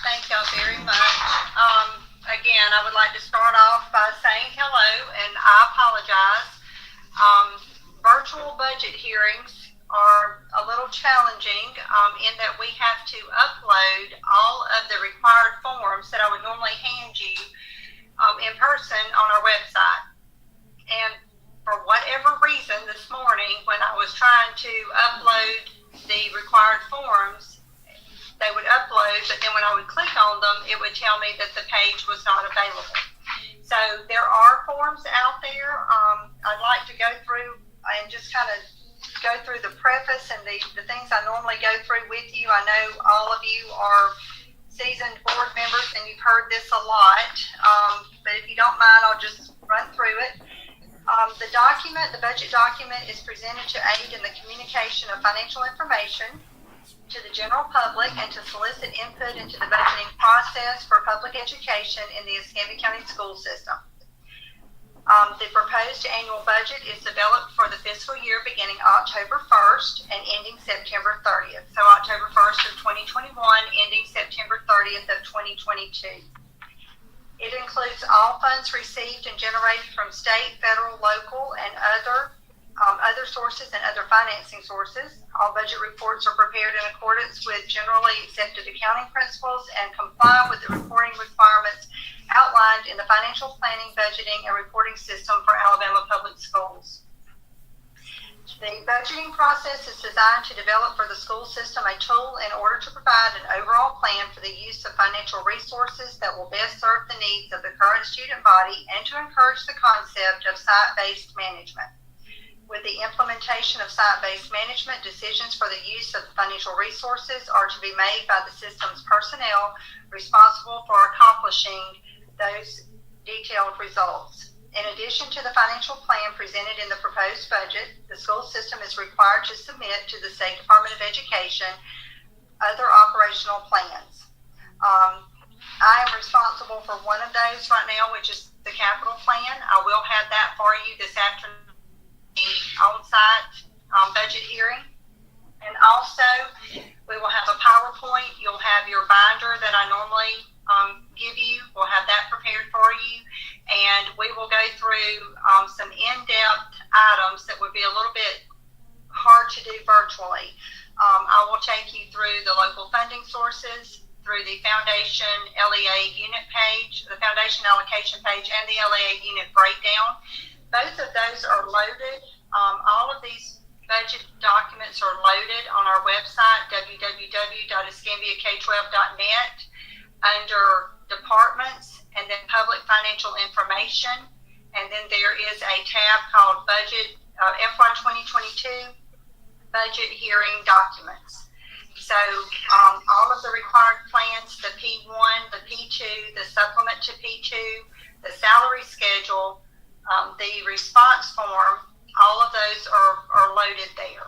Speaker 11: Thank y'all very much. Again, I would like to start off by saying hello, and I apologize. Virtual budget hearings are a little challenging in that we have to upload all of the required forms that I would normally hand you in person on our website. And for whatever reason this morning when I was trying to upload the required forms, they would upload, but then when I would click on them, it would tell me that the page was not available. So there are forms out there. I'd like to go through and just kind of go through the preface and the things I normally go through with you. I know all of you are seasoned board members and you've heard this a lot, but if you don't mind, I'll just run through it. The budget document is presented to aid in the communication of financial information to the general public and to solicit input into the budgeting process for public education in the Escambia County school system. The proposed annual budget is developed for the fiscal year beginning October 1st and ending September 30th. So October 1st of 2021, ending September 30th of 2022. It includes all funds received and generated from state, federal, local, and other sources and other financing sources. All budget reports are prepared in accordance with generally accepted accounting principles and comply with the reporting requirements outlined in the Financial Planning, Budgeting, and Reporting System for Alabama Public Schools. The budgeting process is designed to develop for the school system a tool in order to provide an overall plan for the use of financial resources that will best serve the needs of the current student body and to encourage the concept of site-based management. With the implementation of site-based management, decisions for the use of financial resources are to be made by the system's personnel responsible for accomplishing those detailed results. In addition to the financial plan presented in the proposed budget, the school system is required to submit to the State Department of Education other operational plans. I am responsible for one of those right now, which is the capital plan. I will have that for you this afternoon. The on-site budget hearing, and also we will have a PowerPoint. You'll have your binder that I normally give you. We'll have that prepared for you, and we will go through some in-depth items that would be a little bit hard to do virtually. I will take you through the local funding sources, through the foundation LEA unit page, the foundation allocation page, and the LEA unit breakdown. Both of those are loaded. All of these budget documents are loaded on our website, www.escambiak12.net, under departments and then public financial information. And then there is a tab called budget FY 2022 budget hearing documents. So all of the required plans, the P1, the P2, the supplement to P2, the salary schedule, the response form, all of those are loaded there.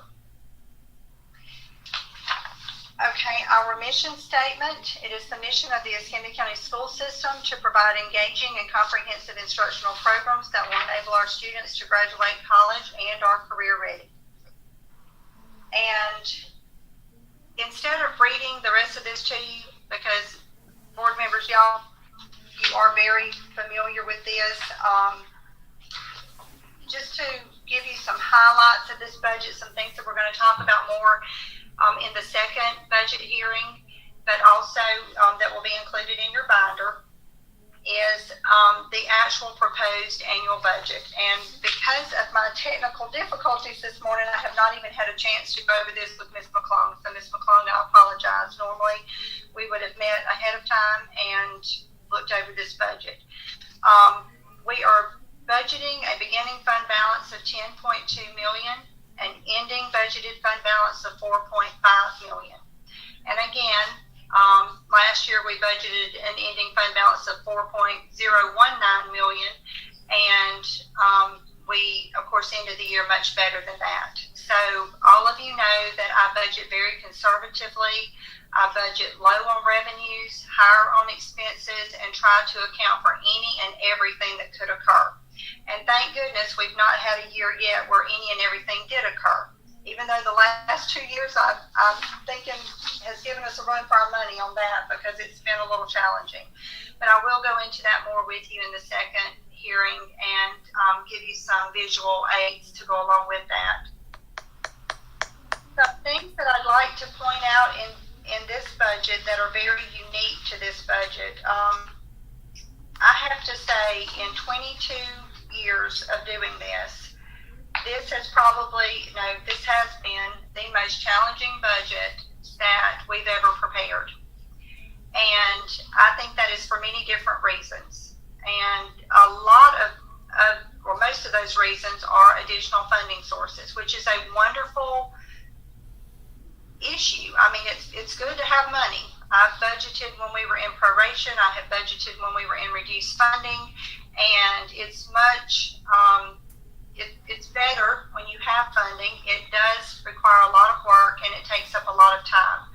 Speaker 11: Okay, our mission statement. It is the mission of the Escambia County School System to provide engaging and comprehensive instructional programs that will enable our students to graduate college and are career ready. And instead of reading the rest of this to you, because board members, y'all, you are very familiar with this, just to give you some highlights of this budget, some things that we're going to talk about more in the second budget hearing, but also that will be included in your binder, is the actual proposed annual budget. And because of my technical difficulties this morning, I have not even had a chance to go over this with Ms. McClung. So Ms. McClung, I apologize. Normally we would have met ahead of time and looked over this budget. We are budgeting a beginning fund balance of $10.2 million, an ending budgeted fund balance of $4.5 million. And again, last year we budgeted an ending fund balance of $4.019 million, and we, of course, ended the year much better than that. So all of you know that I budget very conservatively. I budget low on revenues, higher on expenses, and try to account for any and everything that could occur. And thank goodness we've not had a year yet where any and everything did occur. Even though the last 2 years I'm thinking has given us a run for our money on that, because it's been a little challenging. But I will go into that more with you in the second hearing and give you some visual aids to go along with that. Some things things that I'd like to point out in this budget that are very unique to this budget. I have to say, in 22 years of doing this, this has been the most challenging budget that we've ever prepared. And I think that is for many different reasons. And a lot or most of those reasons are additional funding sources, which is a wonderful issue. I mean, it's good to have money. I've budgeted when we were in proration. I have budgeted when we were in reduced funding, and it's much. It's better when you have funding. It does require a lot of work, and it takes up a lot of time.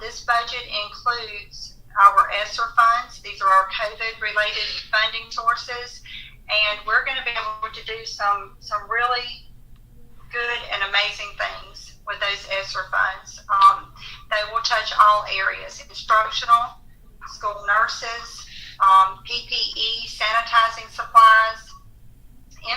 Speaker 11: This budget includes our ESSER funds. These are our COVID-related funding sources, and we're going to be able to do some really good and amazing things with those ESSER funds. They will touch all areas: instructional, school nurses, PPE, sanitizing supplies,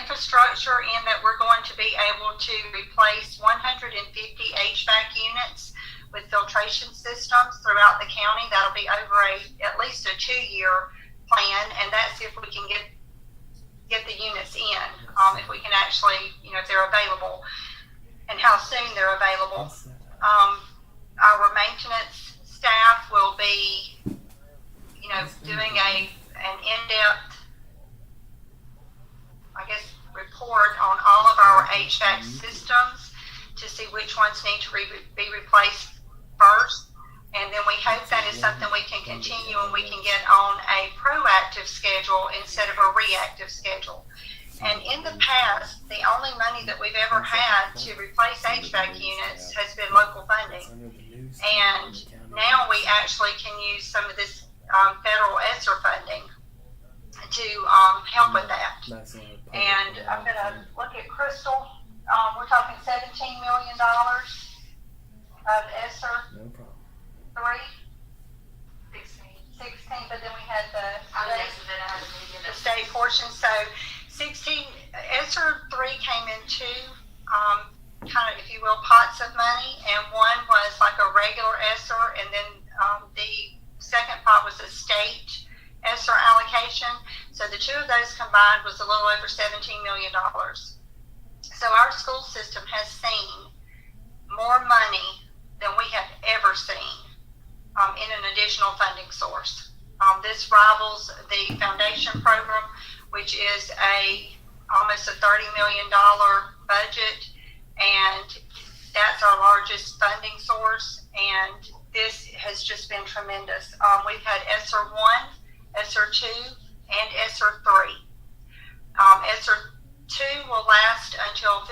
Speaker 11: infrastructure, in that we're going to be able to replace 150 HVAC units with filtration systems throughout the county. That'll be over at least a 2-year plan, and that's if we can get the units in, if we can actually, if they're available, and how soon they're available. Our maintenance staff will be, doing an in-depth, report on all of our HVAC systems to see which ones need to be replaced first. And then we hope that is something we can continue and we can get on a proactive schedule instead of a reactive schedule. And in the past, the only money that we've ever had to replace HVAC units has been local funding. And now we actually can use some of this federal ESSER funding to help with that. And I'm going to look at Crystal. We're talking $17 million of ESSER. No problem. 16, but then we had the state portion. So 16, ESSER 3 came in two, kind of, if you will, pots of money, and one was like a regular ESSER, and then the second pot was a state ESSER allocation. So the two of those combined was a little over $17 million. So our school system has seen more money than we have ever seen in an additional funding source. This rivals the foundation program, which is almost a $30 million budget, and that's our largest funding source, and this has just been tremendous. We've had ESSER 1, ESSER 2, and ESSER 3. ESSER 2 will last until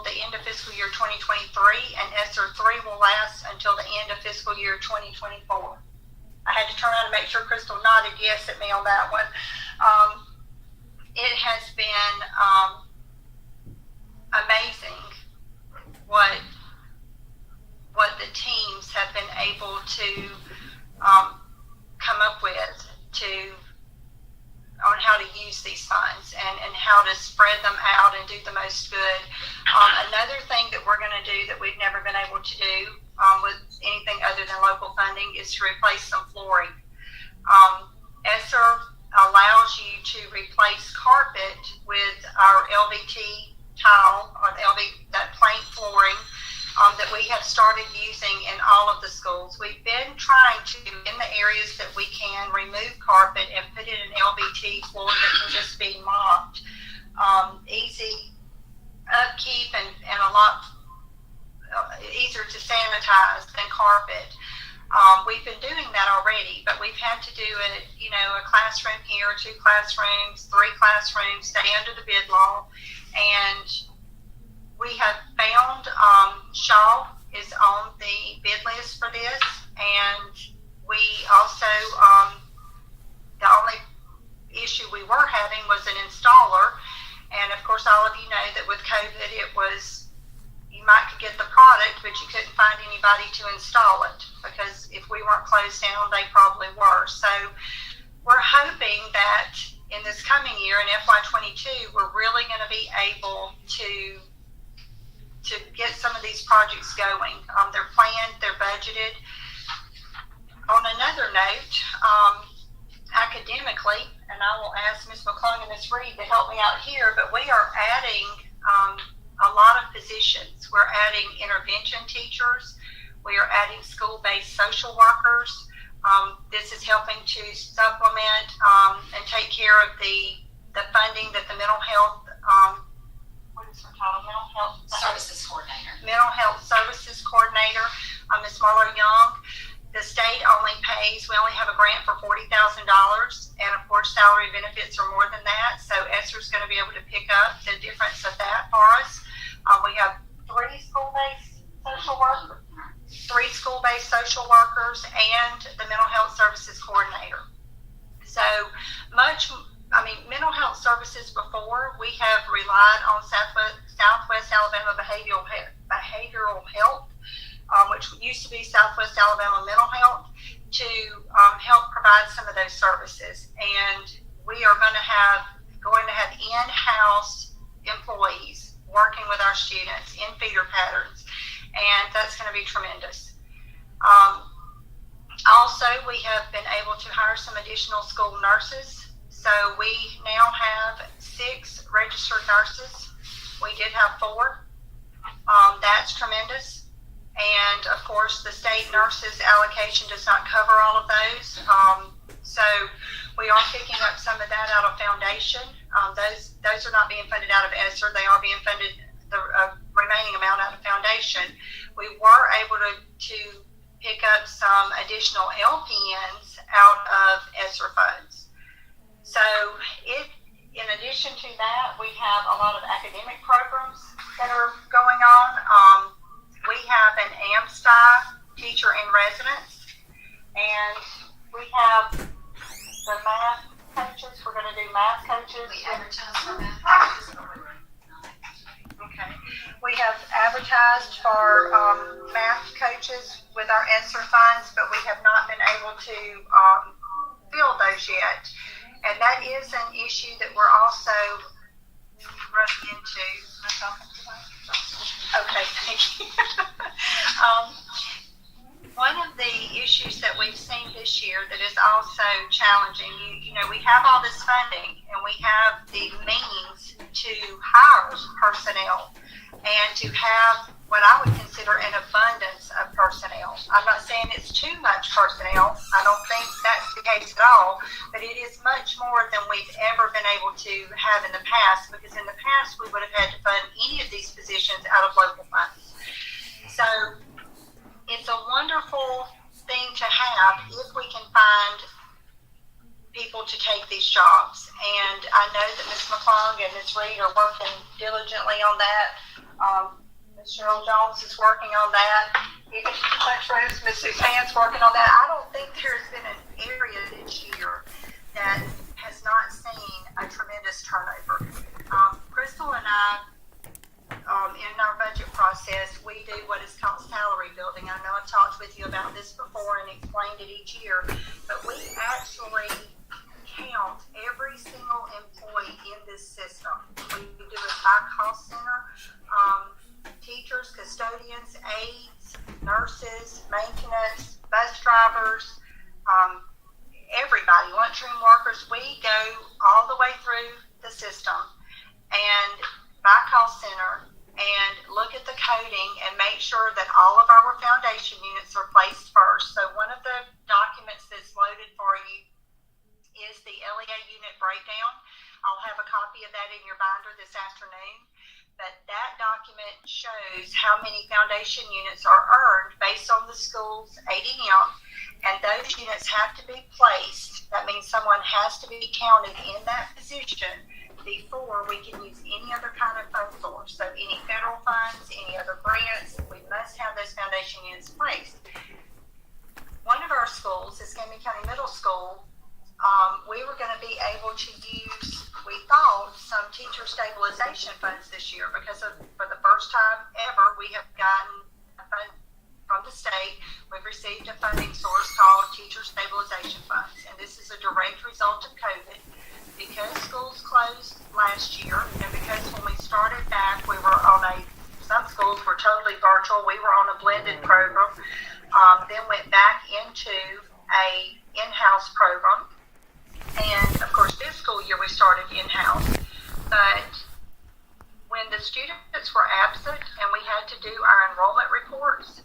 Speaker 11: the end of fiscal year 2023, and ESSER 3 will last until the end of fiscal year 2024. I had to turn around and make sure Crystal nodded yes at me on that one. It has been amazing what the teams have been able to come up with on how to use these funds and how to spread them out and do the most good. Another thing that we're going to do that we've never been able to do with anything other than local funding is to replace some flooring. ESSER allows you to replace carpet with our LVT tile, or that plank flooring that we have started using in all of the schools. We've been trying to, in the areas that we can, remove carpet and put in an LVT floor that can just be mopped. Easy upkeep and a lot easier to sanitize than carpet. We've been doing that already, but we've had to do it, a classroom here, 2 classrooms, 3 classrooms, stay under the bid law. And we have found Shaw is on the bid list for this, and we also, the only issue we were having was an installer. And of course, all of you know that with COVID, you might could get the product, but you couldn't find anybody to install it, because if we weren't closed down, they probably were. So we're hoping that in this coming year, in FY22, we're really going to be able to to get some of these projects going. They're planned, they're budgeted. On another note, academically, and I will ask Ms. McClung and Ms. Reed to help me out here, but we are adding a lot of positions. We're adding intervention teachers. We are adding school-based social workers. This is helping to supplement and take care of the funding that the mental health, what is her title? Mental health
Speaker 10: Services coordinator.
Speaker 11: Mental health services coordinator, Ms. Marlo Young. The state only pays, we only have a grant for $40,000, and of course salary benefits are more than that, so ESSER's going to be able to pick up the difference of that for us. We have three school-based social workers and the mental health services coordinator. So much, mental health services before, we have relied on Southwest Alabama Behavioral Health, which used to be Southwest Alabama Mental Health, to help provide some of those services. And we are going to have in-house employees working with our students in feeder patterns, and that's going to be tremendous. Also, we have been able to hire some additional school nurses. So we now have 6 registered nurses. We did have 4. That's tremendous. And of course, the state nurses allocation does not cover all of those. So we are picking up some of that out of foundation. Those are not being funded out of ESSER. They are being funded, the remaining amount, out of foundation. We were able to pick up some additional LPNs out of ESSER funds. So in addition to that, we have a lot of academic programs that are going on. We have an AMSTI teacher in residence, and we have the math coaches. We're going to do math coaches.
Speaker 10: We advertise for math coaches.
Speaker 11: Okay. We have advertised for math coaches with our ESSER funds, but we have not been able to fill those yet. And that is an issue that we're also running into. Okay, thank you. One of the issues that we've seen this year that is also challenging, you know, we have all this funding and we have the means to hire personnel and to have what I would consider an abundance of personnel. I'm not saying it's too much personnel. I don't think that's the case at all, but it is much more than we've ever been able to have in the past, because in the past we would have had to fund any of these positions out of local funds. So it's a wonderful thing to have if we can find people to take these jobs. And I know that Ms. McClung and Ms. Reed are working diligently on that. Ms. Cheryl Jones is working on that. Even Ms. Suzanne's working on that. I don't think there's been an area this year that has not seen a tremendous turnover. Crystal and I, in our budget process, we do what is called salary building. I know I've talked with you about this before and explained it each year, but we actually count every single employee in this system. We do it by cost center. Teachers, custodians, aides, nurses, maintenance, bus drivers, everybody, lunchroom workers. We go all the way through the system and by cost center and look at the coding and make sure that all of our foundation units are placed first. So one of the documents that's loaded for you is the LEA unit breakdown. I'll have a copy of that in your binder this afternoon. But that document shows how many foundation units are earned based on the school's ADM, and those units have to be placed. That means someone has to be counted in that position before we can use any other kind of fund source. So any federal funds, any other grants, we must have those foundation units placed. One of our schools, Escambia County Middle School, we were going to be able to use, we thought, some teacher stabilization funds this year because for the first time ever, we have gotten a fund from the state. We've received a funding source called Teacher Stabilization Funds, and this is a direct result of COVID. Because schools closed last year, and because when we started back, we were on some schools virtual. We were on a blended program. Then went back into a in-house program. And, of course, this school year we started in-house. But when the students were absent and we had to do our enrollment reports,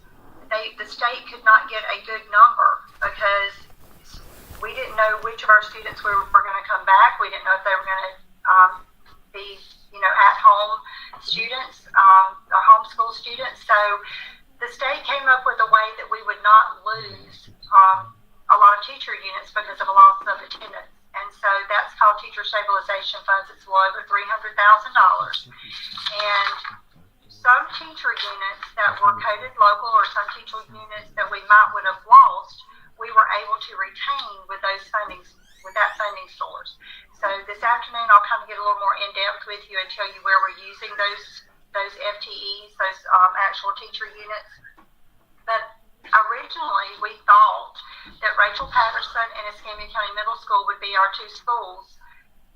Speaker 11: the state could not get a good number because we didn't know which of our students were going to come back. We didn't know if they were going to be, at-home students, or homeschool students. So the state came up with a way that we would not lose a lot of teacher units because of a loss of attendance. And so that's called teacher stabilization funds. It's well over $300,000. And some teacher units that were coded local or some teacher units that we might would have lost, we were able to retain with that funding source. So this afternoon I'll kind of get a little more in depth with you and tell you where we're using those FTEs, those actual teacher units. But originally we thought that Rachel Patterson and Escambia County Middle School would be our two schools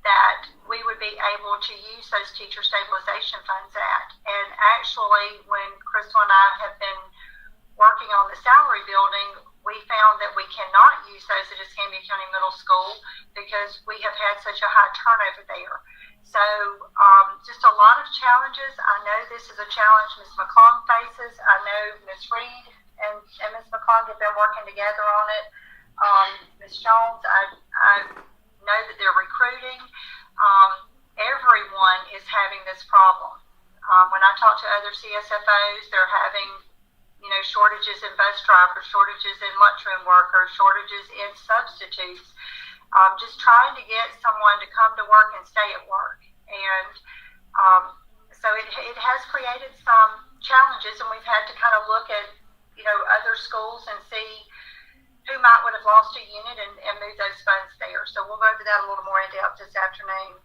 Speaker 11: that we would be able to use those teacher stabilization funds at. And actually, when Crystal and I have been working on the salary building, we found that we cannot use those at Escambia County Middle School because we have had such a high turnover there. So just a lot of challenges. I know this is a challenge Ms. McClung faces. I know Ms. Reed and Ms. McClung have been working together on it. Ms. Jones, I know that they're recruiting. Everyone is having this problem. When I talk to other CSFOs, they're having, shortages in bus drivers, shortages in lunchroom workers, shortages in substitutes. Just trying to get someone to come to work and stay at work. And so it has created some challenges, and we've had to kind of look at other schools and see who might would have lost a unit and move those funds there. So we'll go over that a little more in depth this afternoon.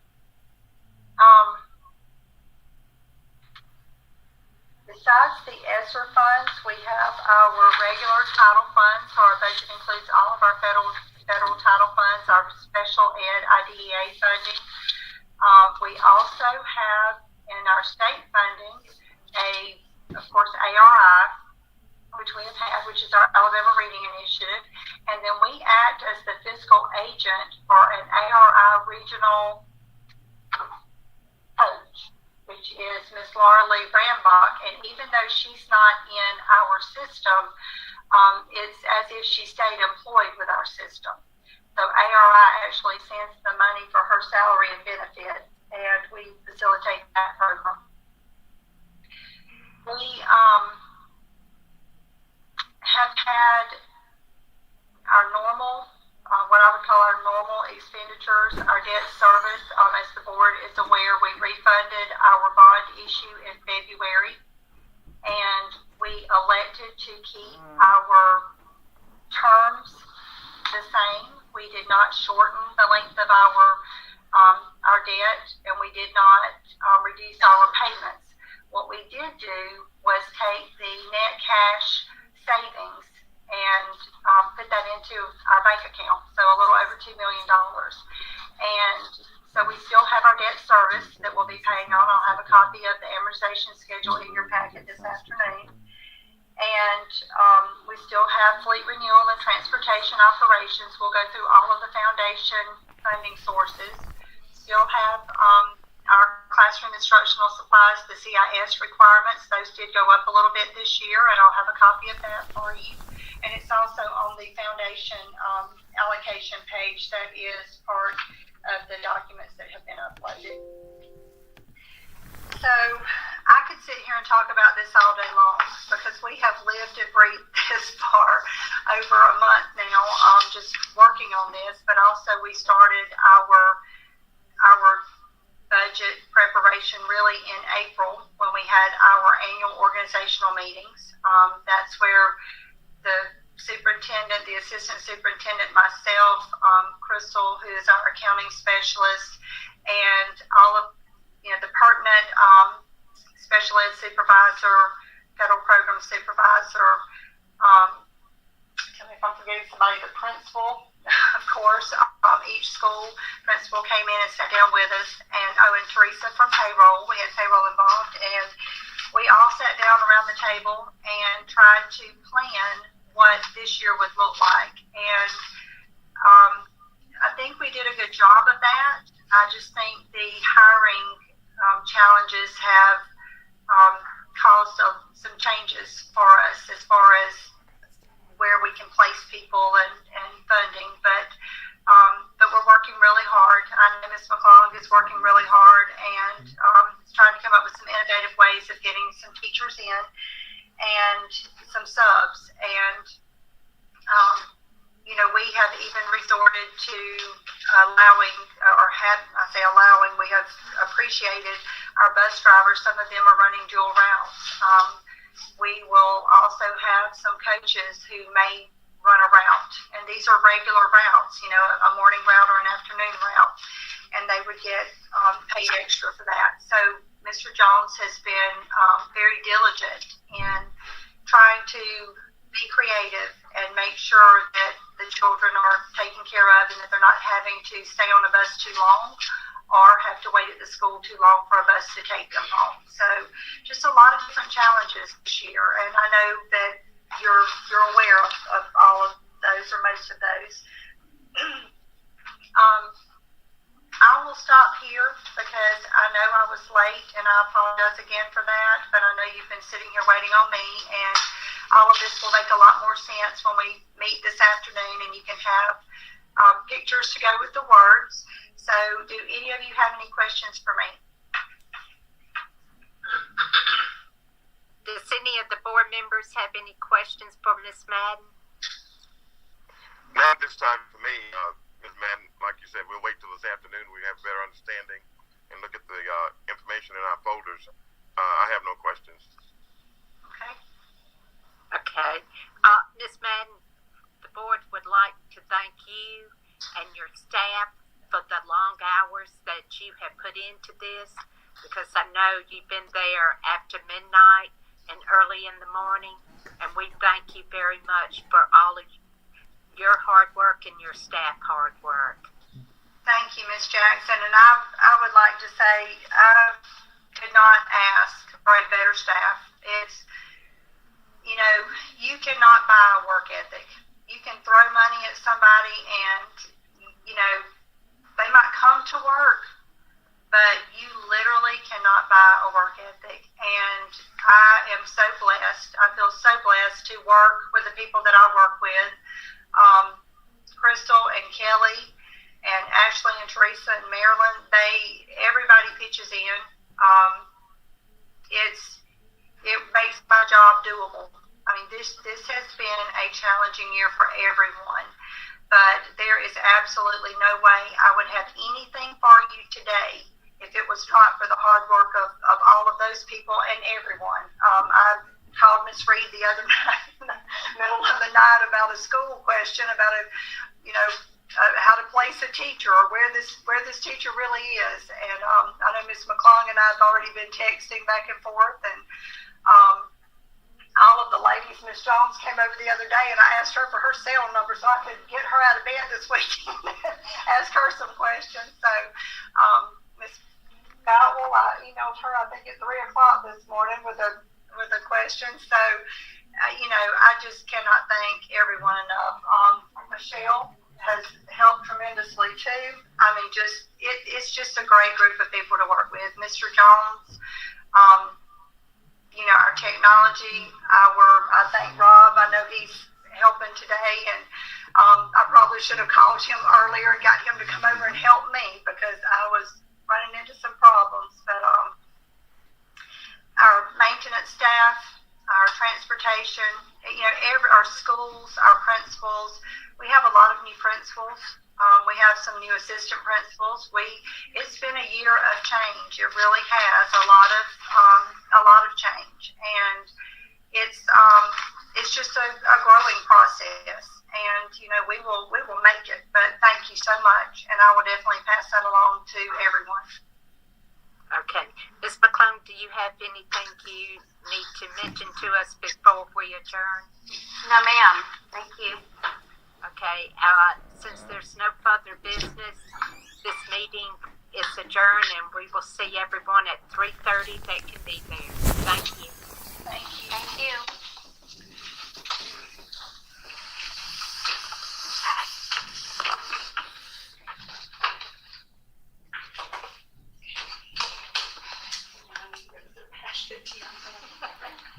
Speaker 11: Besides the ESSER funds, we have our regular title funds. So our budget includes all of our federal title funds, our special ed IDEA funding. We also have in our state funding of course, ARI, which we have had, which is our Alabama Reading Initiative. And then we act as the fiscal agent for an ARI regional coach, which is Ms. Laura Lee Brambach. And even though she's not in our system, it's as if she stayed employed with our system. So ARI actually sends the money for her salary and benefits, and we facilitate that program. We have had our normal, what I would call our normal expenditures, our debt service. As the board is aware, we refunded our bond issue in February, and we elected to keep our terms the same. We did not shorten the length of our debt, and we did not reduce our payments. What we did do was take the net cash savings and put that into our bank account, so a little over $2 million. And so we still have our debt service that we'll be paying on. I'll have a copy of the amortization schedule in your packet this afternoon. And we still have fleet renewal and transportation operations. We'll go through all of the foundation funding sources. Still have our classroom instructional supplies, the CIS requirements. Those did go up a little bit this year, and I'll have a copy of that for you. And it's also on the foundation allocation page that is part of the documents that have been uploaded. So I could sit here and talk about this all day long because we have lived and breathed this for over a month now, just working on this. But also we started our budget preparation really in April when we had our annual organizational meetings. That's where the superintendent, the assistant superintendent, myself, Crystal, who is our accounting specialist, and all of the pertinent special ed supervisor, federal program supervisor, tell me if I'm forgetting somebody, the principal, of course, each school principal came in and sat down with us, and Teresa from payroll. We had payroll involved, and we we all sat down around the table and tried to plan what this year would look like. And I think we did a good job of that. I just think the hiring challenges have caused some changes for us as far as where we can place people and funding. But we're working really hard. I know Ms. McClung is working really hard and is trying to come up with some innovative ways of getting some teachers in and some subs. And we have even resorted to allowing, we have appreciated our bus drivers. Some of them are running dual routes. We will also have some coaches who may run a route, and these are regular routes, a morning route or an afternoon route, and they would get paid extra for that. So Mr. Jones has been very diligent in trying to be creative and make sure that the children are taken care of and that they're not having to stay on a bus too long or have to wait at the school too long for a bus to take them home. So just a lot of different challenges this year, and I know that you're aware of all of those or most of those. I will stop here because I know I was late, and I apologize again for that, but I know you've been sitting here waiting on me, and all of this will make a lot more sense when we meet this afternoon, and you can have pictures to go with the words. So do any of you have any questions for me?
Speaker 9: Does any of the board members have any questions for Ms. Madden?
Speaker 5: Not this time for me, Ms. Madden. Like you said, we'll wait till this afternoon. We have a better understanding and look at the information in our folders. I have no questions.
Speaker 11: Okay.
Speaker 9: Okay. Ms. Madden, the board would like to thank you and your staff for the long hours that you have put into this, because I know you've been there after midnight and early in the morning, and we thank you very much for all of your hard work and your staff hard work.
Speaker 11: Thank you, Ms. Jackson, and I would like to say I could not ask for a better staff. It's, you cannot buy a work ethic. You can throw money at somebody and, they might come to work, but you literally cannot buy a work ethic. And I am so blessed. I feel so blessed to work with the people that I work with. Crystal and Kelly and Ashley and Teresa and Marilyn, everybody pitches in. It makes my job doable. I mean, this has been a challenging year for everyone, but there is absolutely no way I would have anything for you today if it was not for the hard work of all of those people and everyone. I called Miss Reed the other night, in the middle of the night, about a school question about how to place a teacher or where this teacher really is. And I know Miss McClung and I have already been texting back and forth, and all of the ladies, Miss Jones came over the other day, and I asked her for her cell number so I could get her out of bed this weekend and ask her some questions. So Miss Bowell, I emailed her, I think at 3 o'clock this morning with a question. So, I just cannot thank everyone enough. Michelle has helped tremendously too. I mean, it's just a great group of people to work with. Mr. Jones, our technology, I thank Rob. I know he's helping today, and I probably should have called him earlier and got him to come over and help me because I was running into some problems. But our maintenance staff, our transportation, our schools, our principals, we have a lot of new principals. We have some new assistant principals. It's been a year of change. It really has a lot of change, and it's just a growing process. And we will make it. But thank you so much, and I will definitely pass that along to everyone.
Speaker 9: Okay, Ms. McClung, do you have anything you need to mention to us before we adjourn?
Speaker 2: No, ma'am. Thank you.
Speaker 9: Okay, since there's no further business, this meeting is adjourned, and we will see everyone at 3:30 that can be there. Thank you.
Speaker 10: Thank you.
Speaker 2: Thank you.